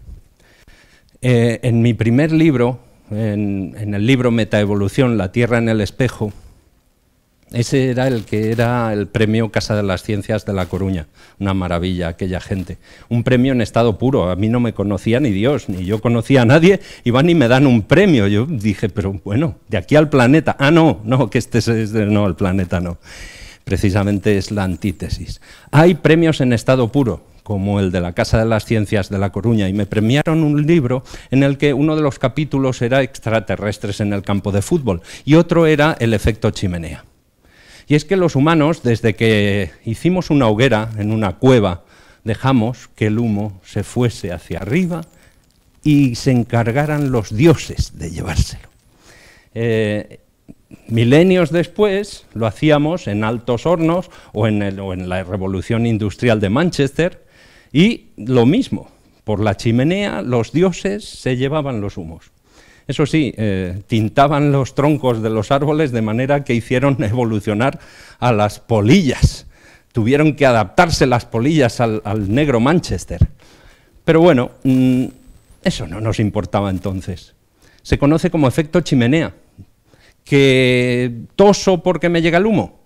En mi primer libro, en el libro Metaevolución, La Tierra en el espejo, ese era el que era el premio Casa de las Ciencias de La Coruña, una maravilla aquella gente. Un premio en estado puro, a mí no me conocía ni Dios, ni yo conocía a nadie, y van y me dan un premio. Yo dije, pero bueno, de aquí al planeta, no, que no, el planeta no. Precisamente es la antítesis. Hay premios en estado puro, como el de la Casa de las Ciencias de La Coruña, y me premiaron un libro en el que uno de los capítulos era extraterrestres en el campo de fútbol, y otro era el efecto chimenea. Y es que los humanos, desde que hicimos una hoguera en una cueva dejamos que el humo se fuese hacia arriba y se encargaran los dioses de llevárselo. Milenios después lo hacíamos en altos hornos o en la Revolución Industrial de Manchester, y lo mismo, por la chimenea los dioses se llevaban los humos. Eso sí, tintaban los troncos de los árboles de manera que hicieron evolucionar a las polillas. Tuvieron que adaptarse las polillas al negro Manchester. Pero bueno, eso no nos importaba entonces. Se conoce como efecto chimenea. ¿Que toso porque me llega el humo?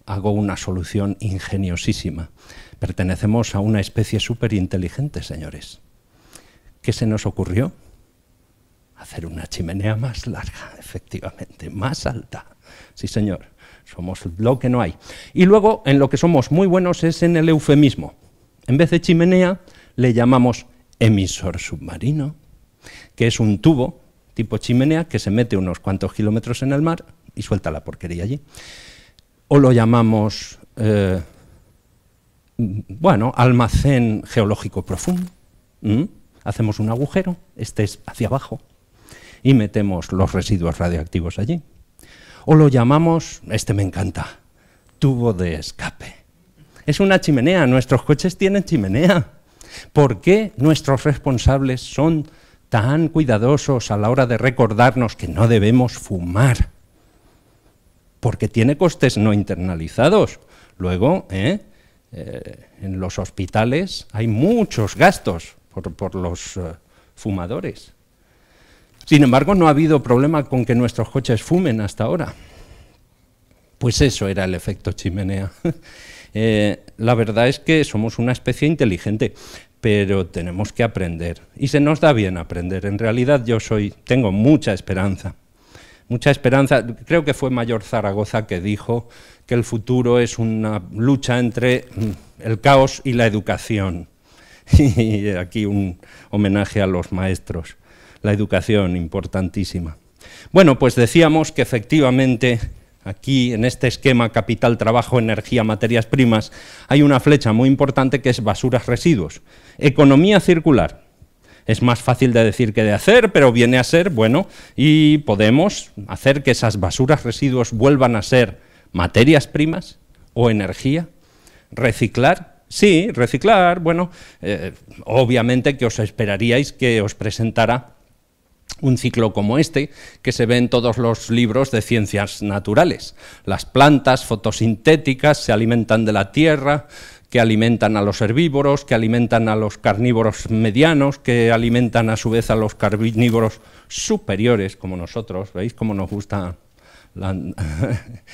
Hago una solución ingeniosísima. Pertenecemos a una especie súper inteligente, señores. ¿Qué se nos ocurrió? Hacer una chimenea más larga, efectivamente, más alta. Sí, señor, somos lo que no hay. Y luego, en lo que somos muy buenos es en el eufemismo. En vez de chimenea, le llamamos emisor submarino, que es un tubo tipo chimenea que se mete unos cuantos kilómetros en el mar y suelta la porquería allí. O lo llamamos, bueno, almacén geológico profundo. Hacemos un agujero, este es hacia abajo, y metemos los residuos radioactivos allí. O lo llamamos, este me encanta, tubo de escape. Es una chimenea, nuestros coches tienen chimenea. ¿Por qué nuestros responsables son tan cuidadosos a la hora de recordarnos que no debemos fumar? Porque tiene costes no internalizados. Luego, en los hospitales hay muchos gastos por los fumadores. Sin embargo, no ha habido problema con que nuestros coches fumen hasta ahora. Pues eso era el efecto chimenea. La verdad es que somos una especie inteligente, pero tenemos que aprender. Y se nos da bien aprender. En realidad tengo mucha esperanza. Mucha esperanza. Creo que fue Mayor Zaragoza que dijo que el futuro es una lucha entre el caos y la educación. Y aquí un homenaje a los maestros. La educación, importantísima. Bueno, pues decíamos que efectivamente aquí, en este esquema capital, trabajo, energía, materias primas, hay una flecha muy importante que es basuras, residuos. Economía circular. Es más fácil de decir que de hacer, pero viene a ser, bueno, y podemos hacer que esas basuras, residuos vuelvan a ser materias primas o energía. Reciclar. Sí, reciclar, bueno, obviamente que os esperaríais que os presentara un ciclo como este, que se ve en todos los libros de ciencias naturales. Las plantas fotosintéticas se alimentan de la tierra, que alimentan a los herbívoros, que alimentan a los carnívoros medianos, que alimentan a su vez a los carnívoros superiores, como nosotros, ¿veis cómo nos gusta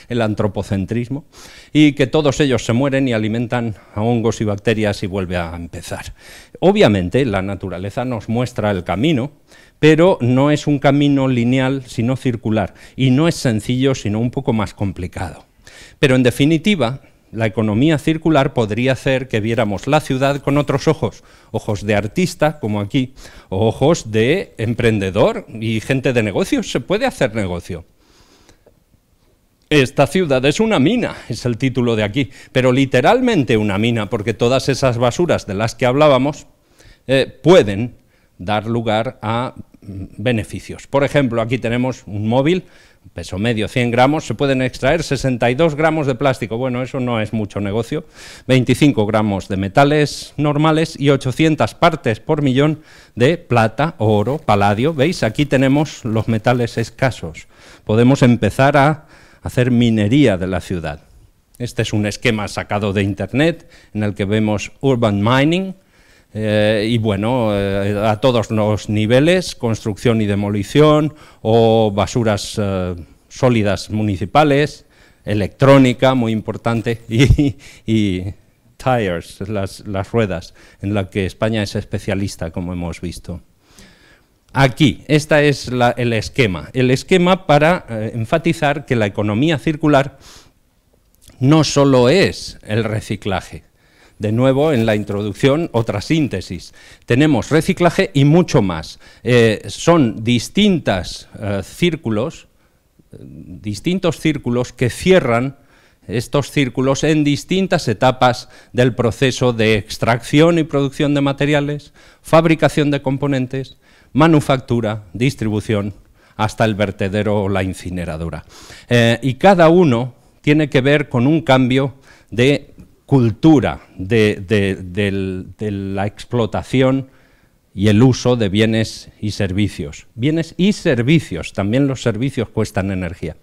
el antropocentrismo? Y que todos ellos se mueren y alimentan a hongos y bacterias y vuelve a empezar. Obviamente la naturaleza nos muestra el camino, pero no es un camino lineal, sino circular, y no es sencillo, sino un poco más complicado. Pero en definitiva, la economía circular podría hacer que viéramos la ciudad con otros ojos, ojos de artista, como aquí, o ojos de emprendedor y gente de negocios. Se puede hacer negocio. Esta ciudad es una mina, es el título de aquí, pero literalmente una mina, porque todas esas basuras de las que hablábamos pueden dar lugar a beneficios. Por ejemplo, aquí tenemos un móvil, peso medio 100 gramos, se pueden extraer 62 gramos de plástico, bueno, eso no es mucho negocio, 25 gramos de metales normales y 800 partes por millón de plata, oro, paladio. ¿Veis? Aquí tenemos los metales escasos. Podemos empezar a hacer minería de la ciudad. Este es un esquema sacado de Internet en el que vemos urban mining, y bueno, a todos los niveles, construcción y demolición, o basuras sólidas municipales, electrónica, muy importante, y tires, las ruedas, en la que España es especialista, como hemos visto. Aquí, este es el esquema para enfatizar que la economía circular no solo es el reciclaje. De nuevo, en la introducción, otra síntesis. Tenemos reciclaje y mucho más. Son distintos círculos que cierran estos círculos en distintas etapas del proceso de extracción y producción de materiales, fabricación de componentes, manufactura, distribución, hasta el vertedero o la incineradora. Y cada uno tiene que ver con un cambio de cultura de la explotación y el uso de bienes y servicios. Bienes y servicios, también los servicios cuestan energía.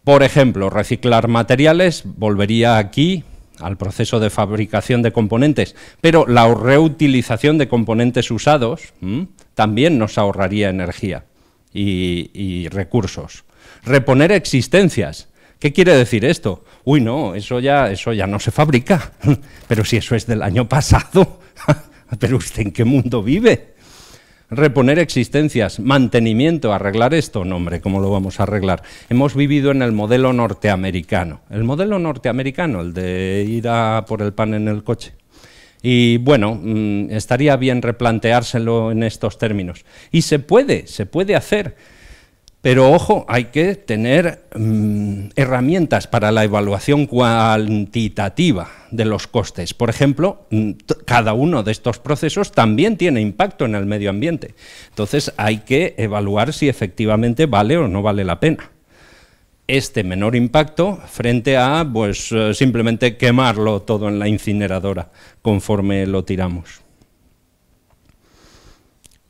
Por ejemplo, reciclar materiales volvería aquí al proceso de fabricación de componentes, pero la reutilización de componentes usados también nos ahorraría energía y recursos. Reponer existencias. ¿Qué quiere decir esto? Uy, no, eso ya no se fabrica. Pero si eso es del año pasado, ¿pero usted en qué mundo vive? Reponer existencias, mantenimiento, arreglar esto, no hombre, ¿cómo lo vamos a arreglar? Hemos vivido en el modelo norteamericano. El modelo norteamericano, el de ir a por el pan en el coche. Y bueno, estaría bien replanteárselo en estos términos. Y se puede hacer. Pero ojo, hay que tener herramientas para la evaluación cuantitativa de los costes. Por ejemplo, cada uno de estos procesos también tiene impacto en el medio ambiente. Entonces hay que evaluar si efectivamente vale o no vale la pena este menor impacto frente a pues, simplemente quemarlo todo en la incineradora conforme lo tiramos.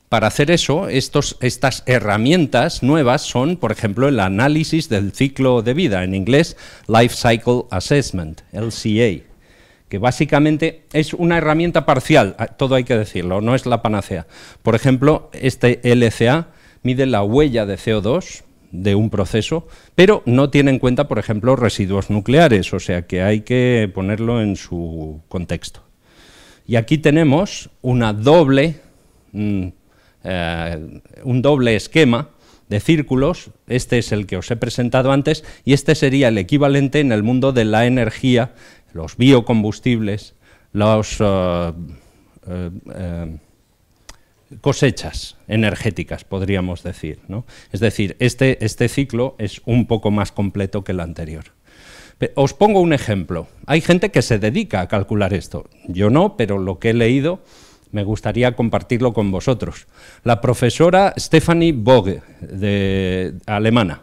Para hacer eso, estas herramientas nuevas son, por ejemplo, el análisis del ciclo de vida, en inglés Life Cycle Assessment, LCA, que básicamente es una herramienta parcial, todo hay que decirlo, no es la panacea. Por ejemplo, este LCA mide la huella de CO2 de un proceso, pero no tiene en cuenta, por ejemplo, residuos nucleares, o sea que hay que ponerlo en su contexto. Y aquí tenemos una un doble esquema de círculos, este es el que os he presentado antes, y este sería el equivalente en el mundo de la energía, los biocombustibles, las cosechas energéticas, podríamos decir, ¿no? Es decir, este ciclo es un poco más completo que el anterior. Os pongo un ejemplo. Hay gente que se dedica a calcular esto. Yo no, pero lo que he leído me gustaría compartirlo con vosotros. La profesora Stefanie Boge, alemana,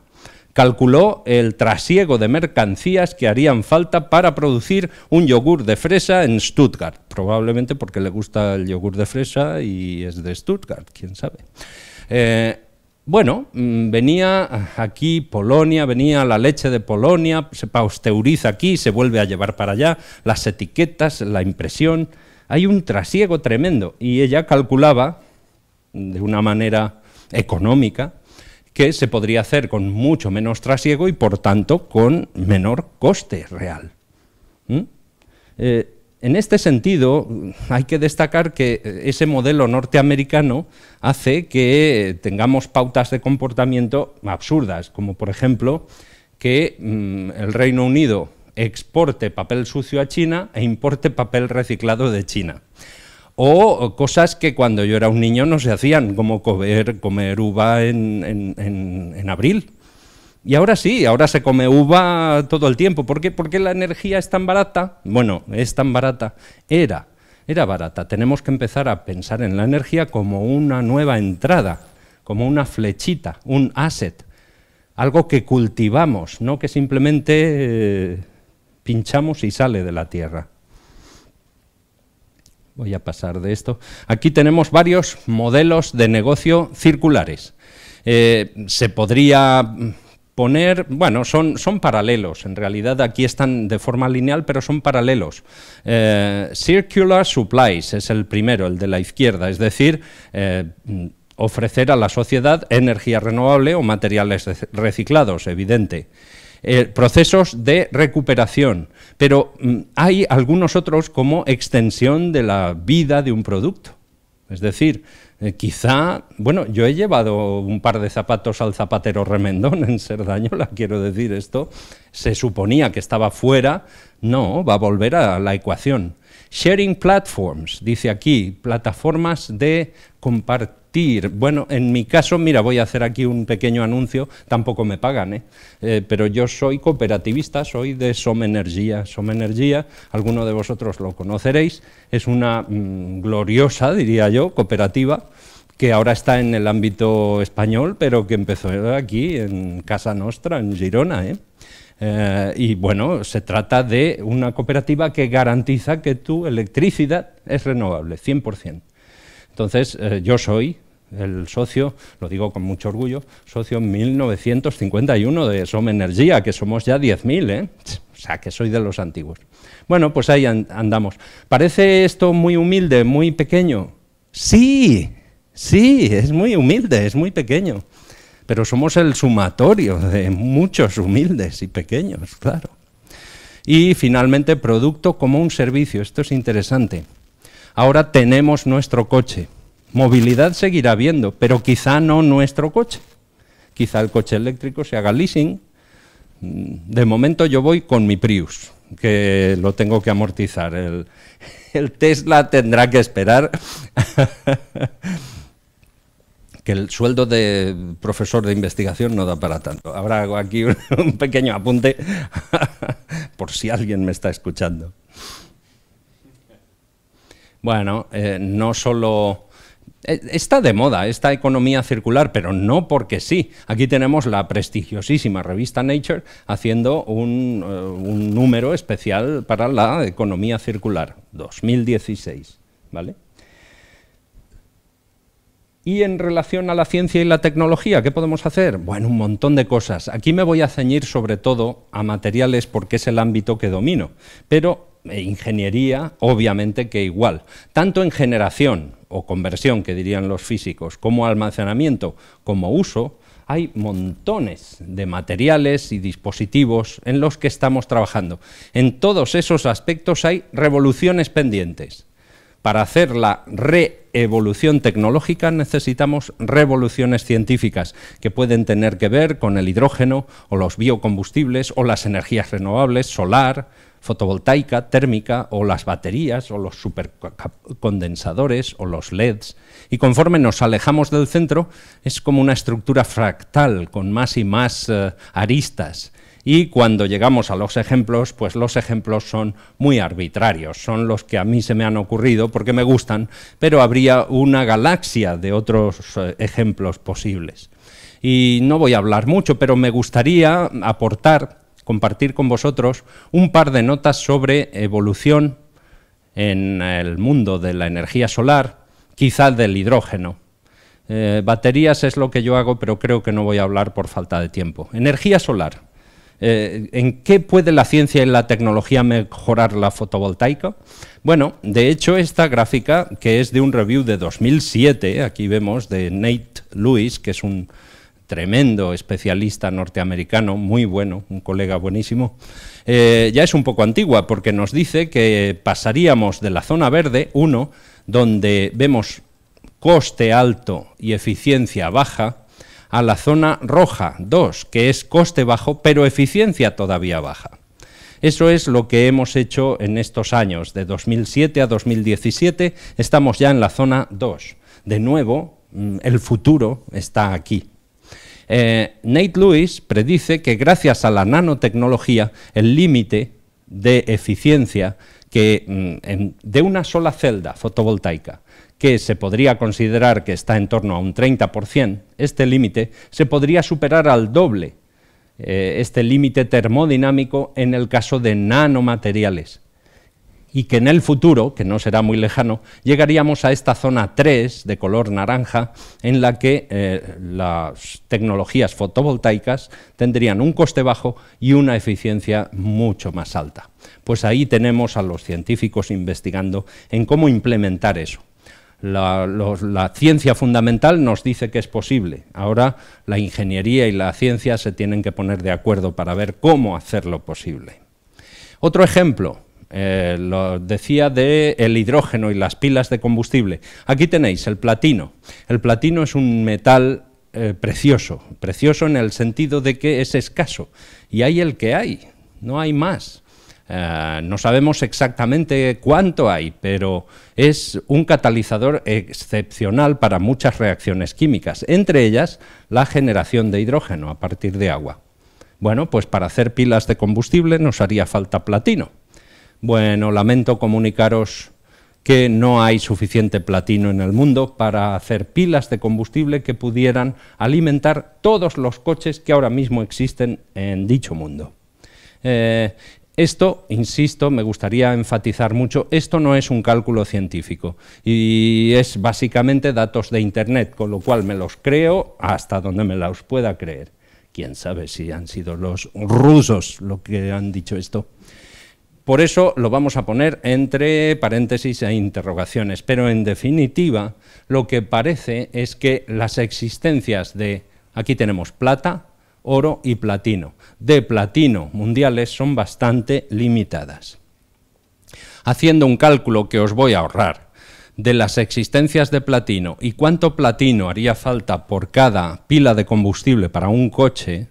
calculó el trasiego de mercancías que harían falta para producir un yogur de fresa en Stuttgart, probablemente porque le gusta el yogur de fresa y es de Stuttgart, quién sabe. Bueno, venía aquí Polonia, venía la leche de Polonia, se pasteuriza aquí, se vuelve a llevar para allá, las etiquetas, la impresión. Hay un trasiego tremendo y ella calculaba de una manera económica que se podría hacer con mucho menos trasiego y por tanto con menor coste real. En este sentido hay que destacar que ese modelo norteamericano hace que tengamos pautas de comportamiento absurdas, como por ejemplo que el Reino Unido exporte papel sucio a China e importe papel reciclado de China. O cosas que cuando yo era un niño no se hacían, como comer uva en abril. Y ahora sí, ahora se come uva todo el tiempo. ¿Por qué? ¿Por qué la energía es tan barata? Bueno, es tan barata. Era barata. Tenemos que empezar a pensar en la energía como una nueva entrada, como una flechita, un asset, algo que cultivamos, no que simplemente pinchamos y sale de la tierra. Voy a pasar de esto. Aquí tenemos varios modelos de negocio circulares. Se podría poner, bueno, son paralelos, en realidad aquí están de forma lineal, pero son paralelos. Circular Supplies es el primero, el de la izquierda, es decir, ofrecer a la sociedad energía renovable o materiales reciclados, evidente. Procesos de recuperación, pero hay algunos otros como extensión de la vida de un producto. Es decir, quizá, bueno, yo he llevado un par de zapatos al zapatero Remendón en Cerdañola, quiero decir esto, se suponía que estaba fuera, no, va a volver a la ecuación. Sharing platforms, dice aquí, plataformas de compartir. Bueno, en mi caso, mira, voy a hacer aquí un pequeño anuncio, tampoco me pagan, pero yo soy cooperativista, soy de Som-Energia. Som-Energia, alguno de vosotros lo conoceréis, es una gloriosa, diría yo, cooperativa, que ahora está en el ámbito español, pero que empezó aquí, en Casa Nostra, en Girona, y bueno, se trata de una cooperativa que garantiza que tu electricidad es renovable, 100%. Entonces, yo soy el socio, lo digo con mucho orgullo, socio en 1951 de Som-Energia, que somos ya 10.000, o sea, que soy de los antiguos. Bueno, pues ahí andamos. ¿Parece esto muy humilde, muy pequeño? Sí, sí, es muy humilde, es muy pequeño. Pero somos el sumatorio de muchos humildes y pequeños, claro. Y finalmente, producto como un servicio. Esto es interesante. Ahora tenemos nuestro coche. Movilidad seguirá habiendo, pero quizá no nuestro coche. Quizá el coche eléctrico se haga leasing. De momento yo voy con mi Prius, que lo tengo que amortizar. El Tesla tendrá que esperar. Que el sueldo de profesor de investigación no da para tanto. Ahora hago aquí un pequeño apunte por si alguien me está escuchando. Bueno, no solo... Está de moda esta economía circular, pero no porque sí. Aquí tenemos la prestigiosísima revista Nature haciendo un número especial para la economía circular, 2016, ¿vale? Y en relación a la ciencia y la tecnología, ¿qué podemos hacer? Bueno, un montón de cosas. Aquí me voy a ceñir sobre todo a materiales porque es el ámbito que domino, pero ingeniería, obviamente que igual. Tanto en generación o conversión, que dirían los físicos, como almacenamiento, como uso, hay montones de materiales y dispositivos en los que estamos trabajando. En todos esos aspectos hay revoluciones pendientes. Para hacer la reevolución tecnológica necesitamos revoluciones científicas que pueden tener que ver con el hidrógeno o los biocombustibles o las energías renovables, solar, fotovoltaica, térmica o las baterías o los supercondensadores o los LEDs. Y conforme nos alejamos del centro es como una estructura fractal con más y más aristas. Y cuando llegamos a los ejemplos, pues los ejemplos son muy arbitrarios, son los que a mí se me han ocurrido porque me gustan, pero habría una galaxia de otros ejemplos posibles. Y no voy a hablar mucho, pero me gustaría compartir con vosotros un par de notas sobre evolución en el mundo de la energía solar, quizá del hidrógeno. Baterías es lo que yo hago, pero creo que no voy a hablar por falta de tiempo. Energía solar. ¿En qué puede la ciencia y la tecnología mejorar la fotovoltaica? Bueno, de hecho, esta gráfica, que es de un review de 2007, aquí vemos de Nate Lewis, que es un tremendo especialista norteamericano, muy bueno, un colega buenísimo, ya es un poco antigua porque nos dice que pasaríamos de la zona verde, 1, donde vemos coste alto y eficiencia baja, a la zona roja, 2, que es coste bajo, pero eficiencia todavía baja. Eso es lo que hemos hecho en estos años, de 2007 a 2017, estamos ya en la zona 2. De nuevo, el futuro está aquí. Nate Lewis predice que gracias a la nanotecnología, el límite de eficiencia de una sola celda fotovoltaica, que se podría considerar que está en torno a un 30%, este límite se podría superar al doble, este límite termodinámico en el caso de nanomateriales. Y que en el futuro, que no será muy lejano, llegaríamos a esta zona 3 de color naranja en la que las tecnologías fotovoltaicas tendrían un coste bajo y una eficiencia mucho más alta. Pues ahí tenemos a los científicos investigando en cómo implementar eso. La ciencia fundamental nos dice que es posible. Ahora la ingeniería y la ciencia se tienen que poner de acuerdo para ver cómo hacerlo posible. Otro ejemplo, lo decía del hidrógeno y las pilas de combustible. Aquí tenéis el platino. El platino es un metal precioso, precioso en el sentido de que es escaso. Y hay el que hay, no hay más. No sabemos exactamente cuánto hay, pero es un catalizador excepcional para muchas reacciones químicas, entre ellas la generación de hidrógeno a partir de agua. Bueno, pues para hacer pilas de combustible nos haría falta platino. Bueno, lamento comunicaros que no hay suficiente platino en el mundo para hacer pilas de combustible que pudieran alimentar todos los coches que ahora mismo existen en dicho mundo. Esto, insisto, me gustaría enfatizar mucho, esto no es un cálculo científico y es básicamente datos de Internet, con lo cual me los creo hasta donde me los pueda creer. Quién sabe si han sido los rusos los que han dicho esto. Por eso lo vamos a poner entre paréntesis e interrogaciones, pero en definitiva lo que parece es que las existencias de, aquí tenemos plata, oro y platino, de platino mundiales son bastante limitadas. Haciendo un cálculo que os voy a ahorrar de las existencias de platino y cuánto platino haría falta por cada pila de combustible para un coche,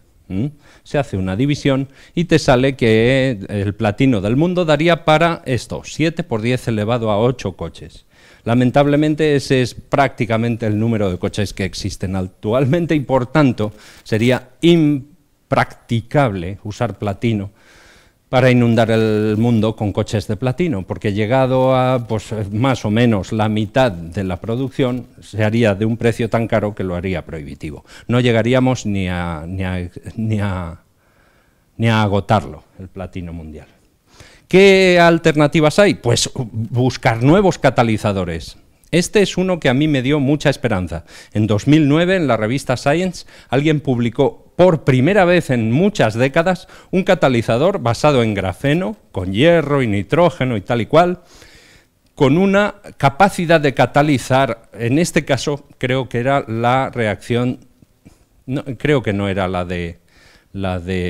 se hace una división y te sale que el platino del mundo daría para esto, 7 por 10 elevado a 8 coches. Lamentablemente ese es prácticamente el número de coches que existen actualmente y por tanto sería impracticable usar platino para inundar el mundo con coches de platino, porque llegado a pues, más o menos la mitad de la producción se haría de un precio tan caro que lo haría prohibitivo. No llegaríamos ni a agotarlo, el platino mundial. ¿Qué alternativas hay? Pues buscar nuevos catalizadores. Este es uno que a mí me dio mucha esperanza. En 2009, en la revista Science, alguien publicó por primera vez en muchas décadas un catalizador basado en grafeno, con hierro y nitrógeno y tal y cual, con una capacidad de catalizar, en este caso creo que era la reacción, no, creo que no era la de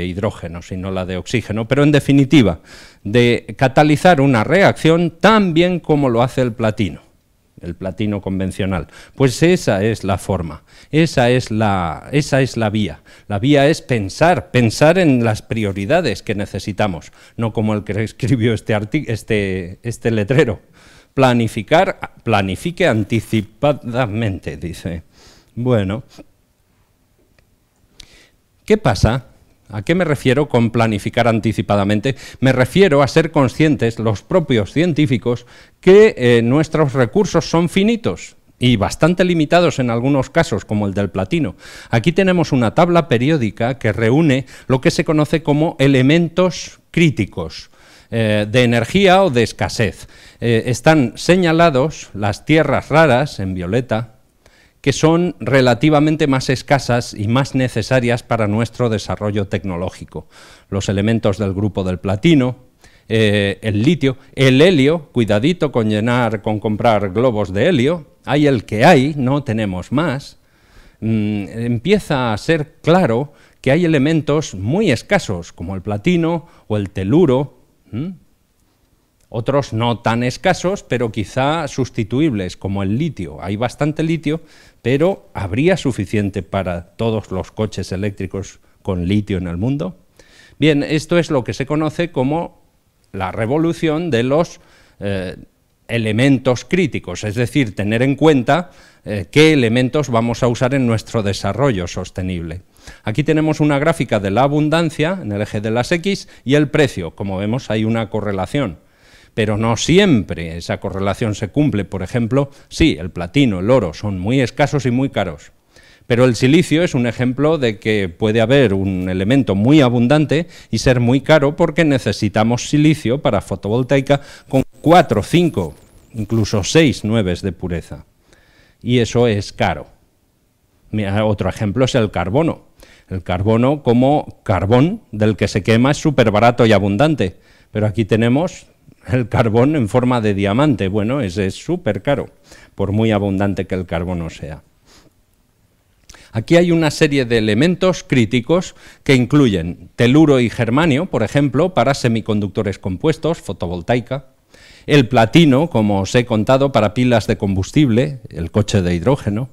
hidrógeno, sino la de oxígeno, pero en definitiva, de catalizar una reacción tan bien como lo hace el platino convencional. Pues esa es la forma, esa es la vía. La vía es pensar en las prioridades que necesitamos, no como el que escribió este letrero. Planifique anticipadamente, dice. Bueno, ¿qué pasa? ¿A qué me refiero con planificar anticipadamente? Me refiero a ser conscientes, los propios científicos, que nuestros recursos son finitos y bastante limitados en algunos casos, como el del platino. Aquí tenemos una tabla periódica que reúne lo que se conoce como elementos críticos de energía o de escasez. Están señalados las tierras raras, en violeta, que son relativamente más escasas y más necesarias para nuestro desarrollo tecnológico. Los elementos del grupo del platino, el litio, el helio, cuidadito con comprar globos de helio, hay el que hay, no tenemos más. Empieza a ser claro que hay elementos muy escasos, como el platino o el teluro, otros no tan escasos, pero quizá sustituibles, como el litio. Hay bastante litio, pero ¿habría suficiente para todos los coches eléctricos con litio en el mundo? Bien, esto es lo que se conoce como la revolución de los elementos críticos, es decir, tener en cuenta qué elementos vamos a usar en nuestro desarrollo sostenible. Aquí tenemos una gráfica de la abundancia en el eje de las X y el precio. Como vemos, hay una correlación. Pero no siempre esa correlación se cumple. Por ejemplo, sí, el platino, el oro son muy escasos y muy caros, pero el silicio es un ejemplo de que puede haber un elemento muy abundante y ser muy caro porque necesitamos silicio para fotovoltaica con 4, 5, incluso 6 nueves de pureza. Y eso es caro. Mira, otro ejemplo es el carbono. El carbono como carbón del que se quema es súper barato y abundante, pero aquí tenemos el carbón en forma de diamante. Bueno, ese es súper caro, por muy abundante que el carbono sea. Aquí hay una serie de elementos críticos que incluyen teluro y germanio, por ejemplo, para semiconductores compuestos, fotovoltaica, el platino, como os he contado, para pilas de combustible, el coche de hidrógeno,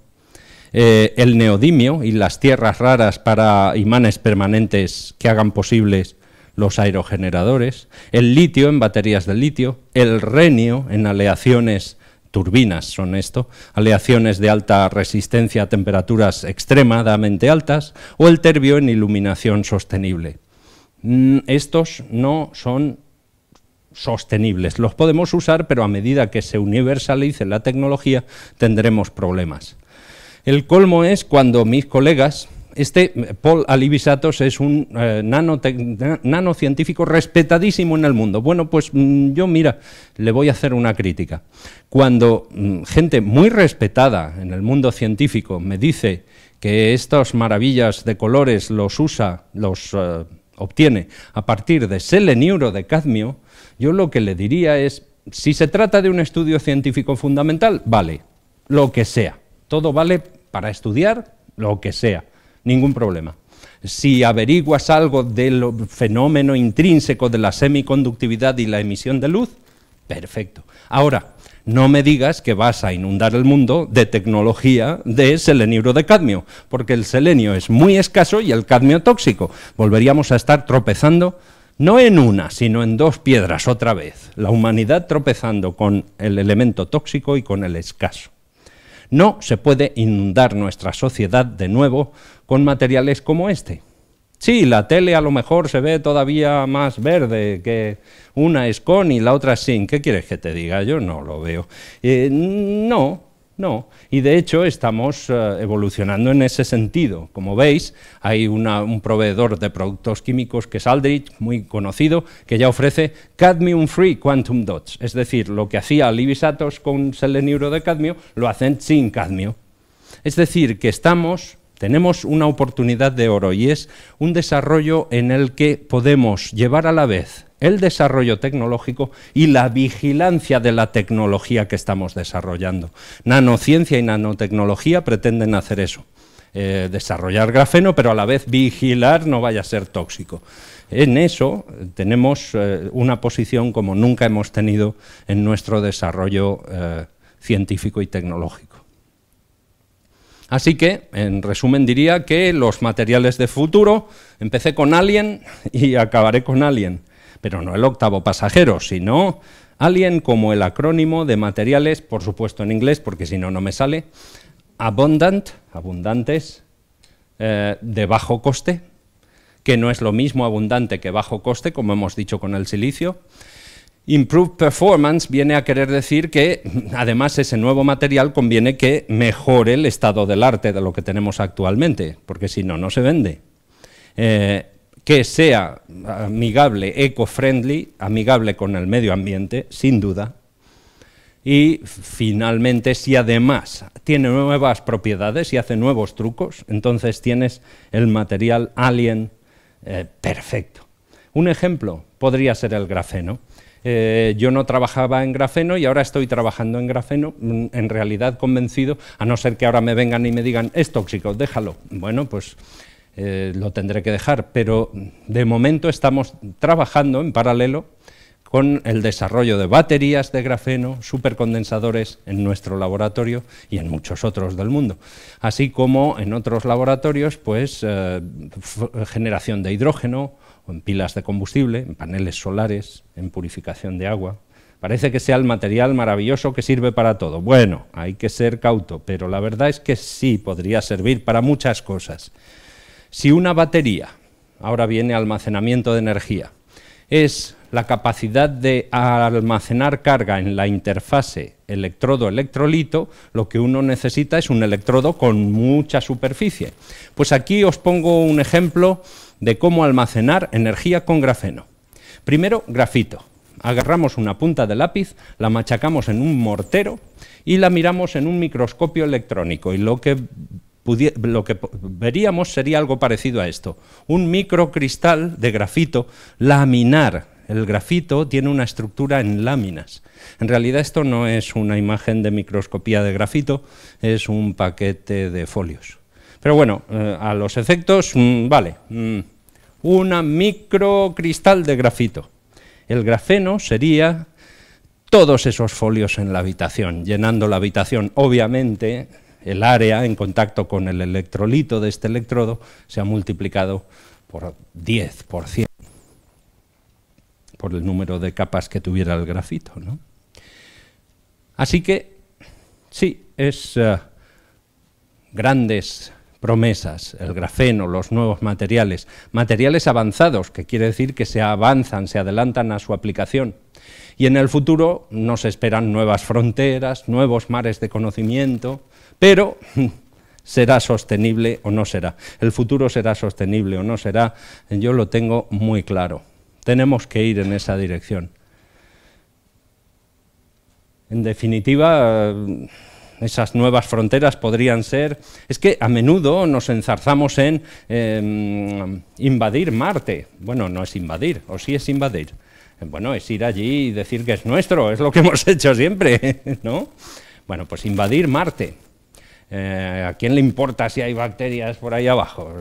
el neodimio y las tierras raras para imanes permanentes que hagan posibles los aerogeneradores, el litio en baterías de litio, el renio en aleaciones, turbinas son esto, aleaciones de alta resistencia a temperaturas extremadamente altas, o el terbio en iluminación sostenible. Estos no son sostenibles, los podemos usar, pero a medida que se universalice la tecnología tendremos problemas. El colmo es cuando mis colegas, Paul Alivisatos es un nanocientífico respetadísimo en el mundo. Bueno, pues yo, mira, le voy a hacer una crítica. Cuando gente muy respetada en el mundo científico me dice que estas maravillas de colores los obtiene a partir de seleniuro de cadmio, yo lo que le diría es, si se trata de un estudio científico fundamental, vale, lo que sea. Todo vale para estudiar lo que sea, ningún problema. Si averiguas algo del fenómeno intrínseco de la semiconductividad y la emisión de luz, perfecto. Ahora, no me digas que vas a inundar el mundo de tecnología de seleniuro de cadmio, porque el selenio es muy escaso y el cadmio tóxico. Volveríamos a estar tropezando, no en una, sino en dos piedras otra vez. La humanidad tropezando con el elemento tóxico y con el escaso. No se puede inundar nuestra sociedad de nuevo con materiales como este. Sí, la tele a lo mejor se ve todavía más verde, que una es con y la otra es sin. ¿Qué quieres que te diga? Yo no lo veo. No. Y de hecho estamos evolucionando en ese sentido. Como veis, hay un proveedor de productos químicos que es Aldrich, muy conocido, que ya ofrece Cadmium Free Quantum Dots. Es decir, lo que hacía Alivisatos con seleniuro de cadmio, lo hacen sin cadmio. Es decir, que tenemos una oportunidad de oro y es un desarrollo en el que podemos llevar a la vez el desarrollo tecnológico y la vigilancia de la tecnología que estamos desarrollando. Nanociencia y nanotecnología pretenden hacer eso, desarrollar grafeno, pero a la vez vigilar no vaya a ser tóxico. En eso tenemos una posición como nunca hemos tenido en nuestro desarrollo científico y tecnológico. Así que, en resumen, diría que los materiales de futuro, empecé con Alien y acabaré con Alien, pero no el octavo pasajero, sino Alien como el acrónimo de materiales, por supuesto en inglés, porque si no, no me sale, abundantes, de bajo coste, que no es lo mismo abundante que bajo coste, como hemos dicho con el silicio. Improved performance viene a querer decir que, además, ese nuevo material conviene que mejore el estado del arte de lo que tenemos actualmente, porque si no, no se vende. Que sea amigable, eco-friendly, amigable con el medio ambiente, sin duda. Y, finalmente, si además tiene nuevas propiedades y hace nuevos trucos, entonces tienes el material Alien perfecto. Un ejemplo podría ser el grafeno. Yo no trabajaba en grafeno y ahora estoy trabajando en grafeno, en realidad convencido, a no ser que ahora me vengan y me digan, es tóxico, déjalo. Bueno, pues lo tendré que dejar, pero de momento estamos trabajando en paralelo con el desarrollo de baterías de grafeno, supercondensadores en nuestro laboratorio y en muchos otros del mundo, así como en otros laboratorios, pues generación de hidrógeno, o en pilas de combustible, en paneles solares, en purificación de agua. Parece que sea el material maravilloso que sirve para todo. Bueno, hay que ser cauto, pero la verdad es que sí podría servir para muchas cosas. Si una batería, ahora viene almacenamiento de energía, es la capacidad de almacenar carga en la interfase electrodo-electrolito, lo que uno necesita es un electrodo con mucha superficie. Pues aquí os pongo un ejemplo de cómo almacenar energía con grafeno. Primero, grafito. Agarramos una punta de lápiz, la machacamos en un mortero y la miramos en un microscopio electrónico. Y lo que veríamos sería algo parecido a esto. Un microcristal de grafito laminar. El grafito tiene una estructura en láminas. En realidad esto no es una imagen de microscopía de grafito, es un paquete de folios. Pero bueno, a los efectos, vale, una microcristal de grafito. El grafeno sería todos esos folios en la habitación, llenando la habitación. Obviamente, el área en contacto con el electrolito de este electrodo se ha multiplicado por 10%. por el número de capas que tuviera el grafito, ¿no? Así que, sí, es grandes promesas, el grafeno, los nuevos materiales, materiales avanzados, que quiere decir que se avanzan, se adelantan a su aplicación. Y en el futuro nos esperan nuevas fronteras, nuevos mares de conocimiento, pero ¿será sostenible o no será? El futuro será sostenible o no será, yo lo tengo muy claro. Tenemos que ir en esa dirección. En definitiva, esas nuevas fronteras podrían ser... Es que a menudo nos enzarzamos en invadir Marte. Bueno, no es invadir, o sí es invadir. Bueno, es ir allí y decir que es nuestro, es lo que hemos hecho siempre, ¿no? Bueno, pues invadir Marte. ¿A quién le importa si hay bacterias por ahí abajo?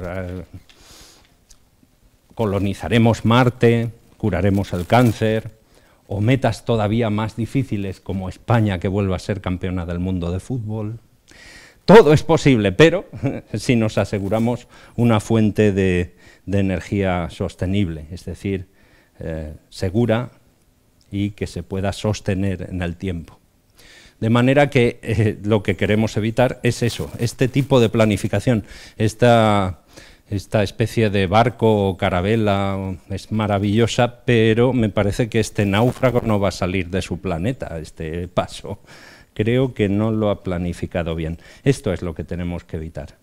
Colonizaremos Marte, curaremos el cáncer... o metas todavía más difíciles como España, que vuelva a ser campeona del mundo de fútbol. Todo es posible, pero si nos aseguramos una fuente de energía sostenible, es decir, segura y que se pueda sostener en el tiempo. De manera que lo que queremos evitar es eso, este tipo de planificación, esta especie de barco o carabela es maravillosa, pero me parece que este náufrago no va a salir de su planeta, este paso. Creo que no lo ha planificado bien. Esto es lo que tenemos que evitar.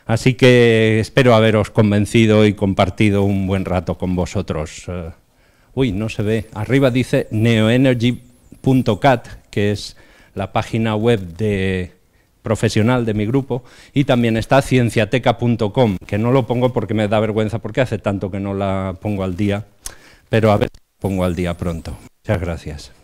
Así que espero haberos convencido y compartido un buen rato con vosotros. Uy, no se ve. Arriba dice neoenergy.cat, que es la página web profesional de mi grupo, y también está cienciateca.com, que no lo pongo porque me da vergüenza, porque hace tanto que no la pongo al día, pero a ver si la pongo al día pronto. Muchas gracias.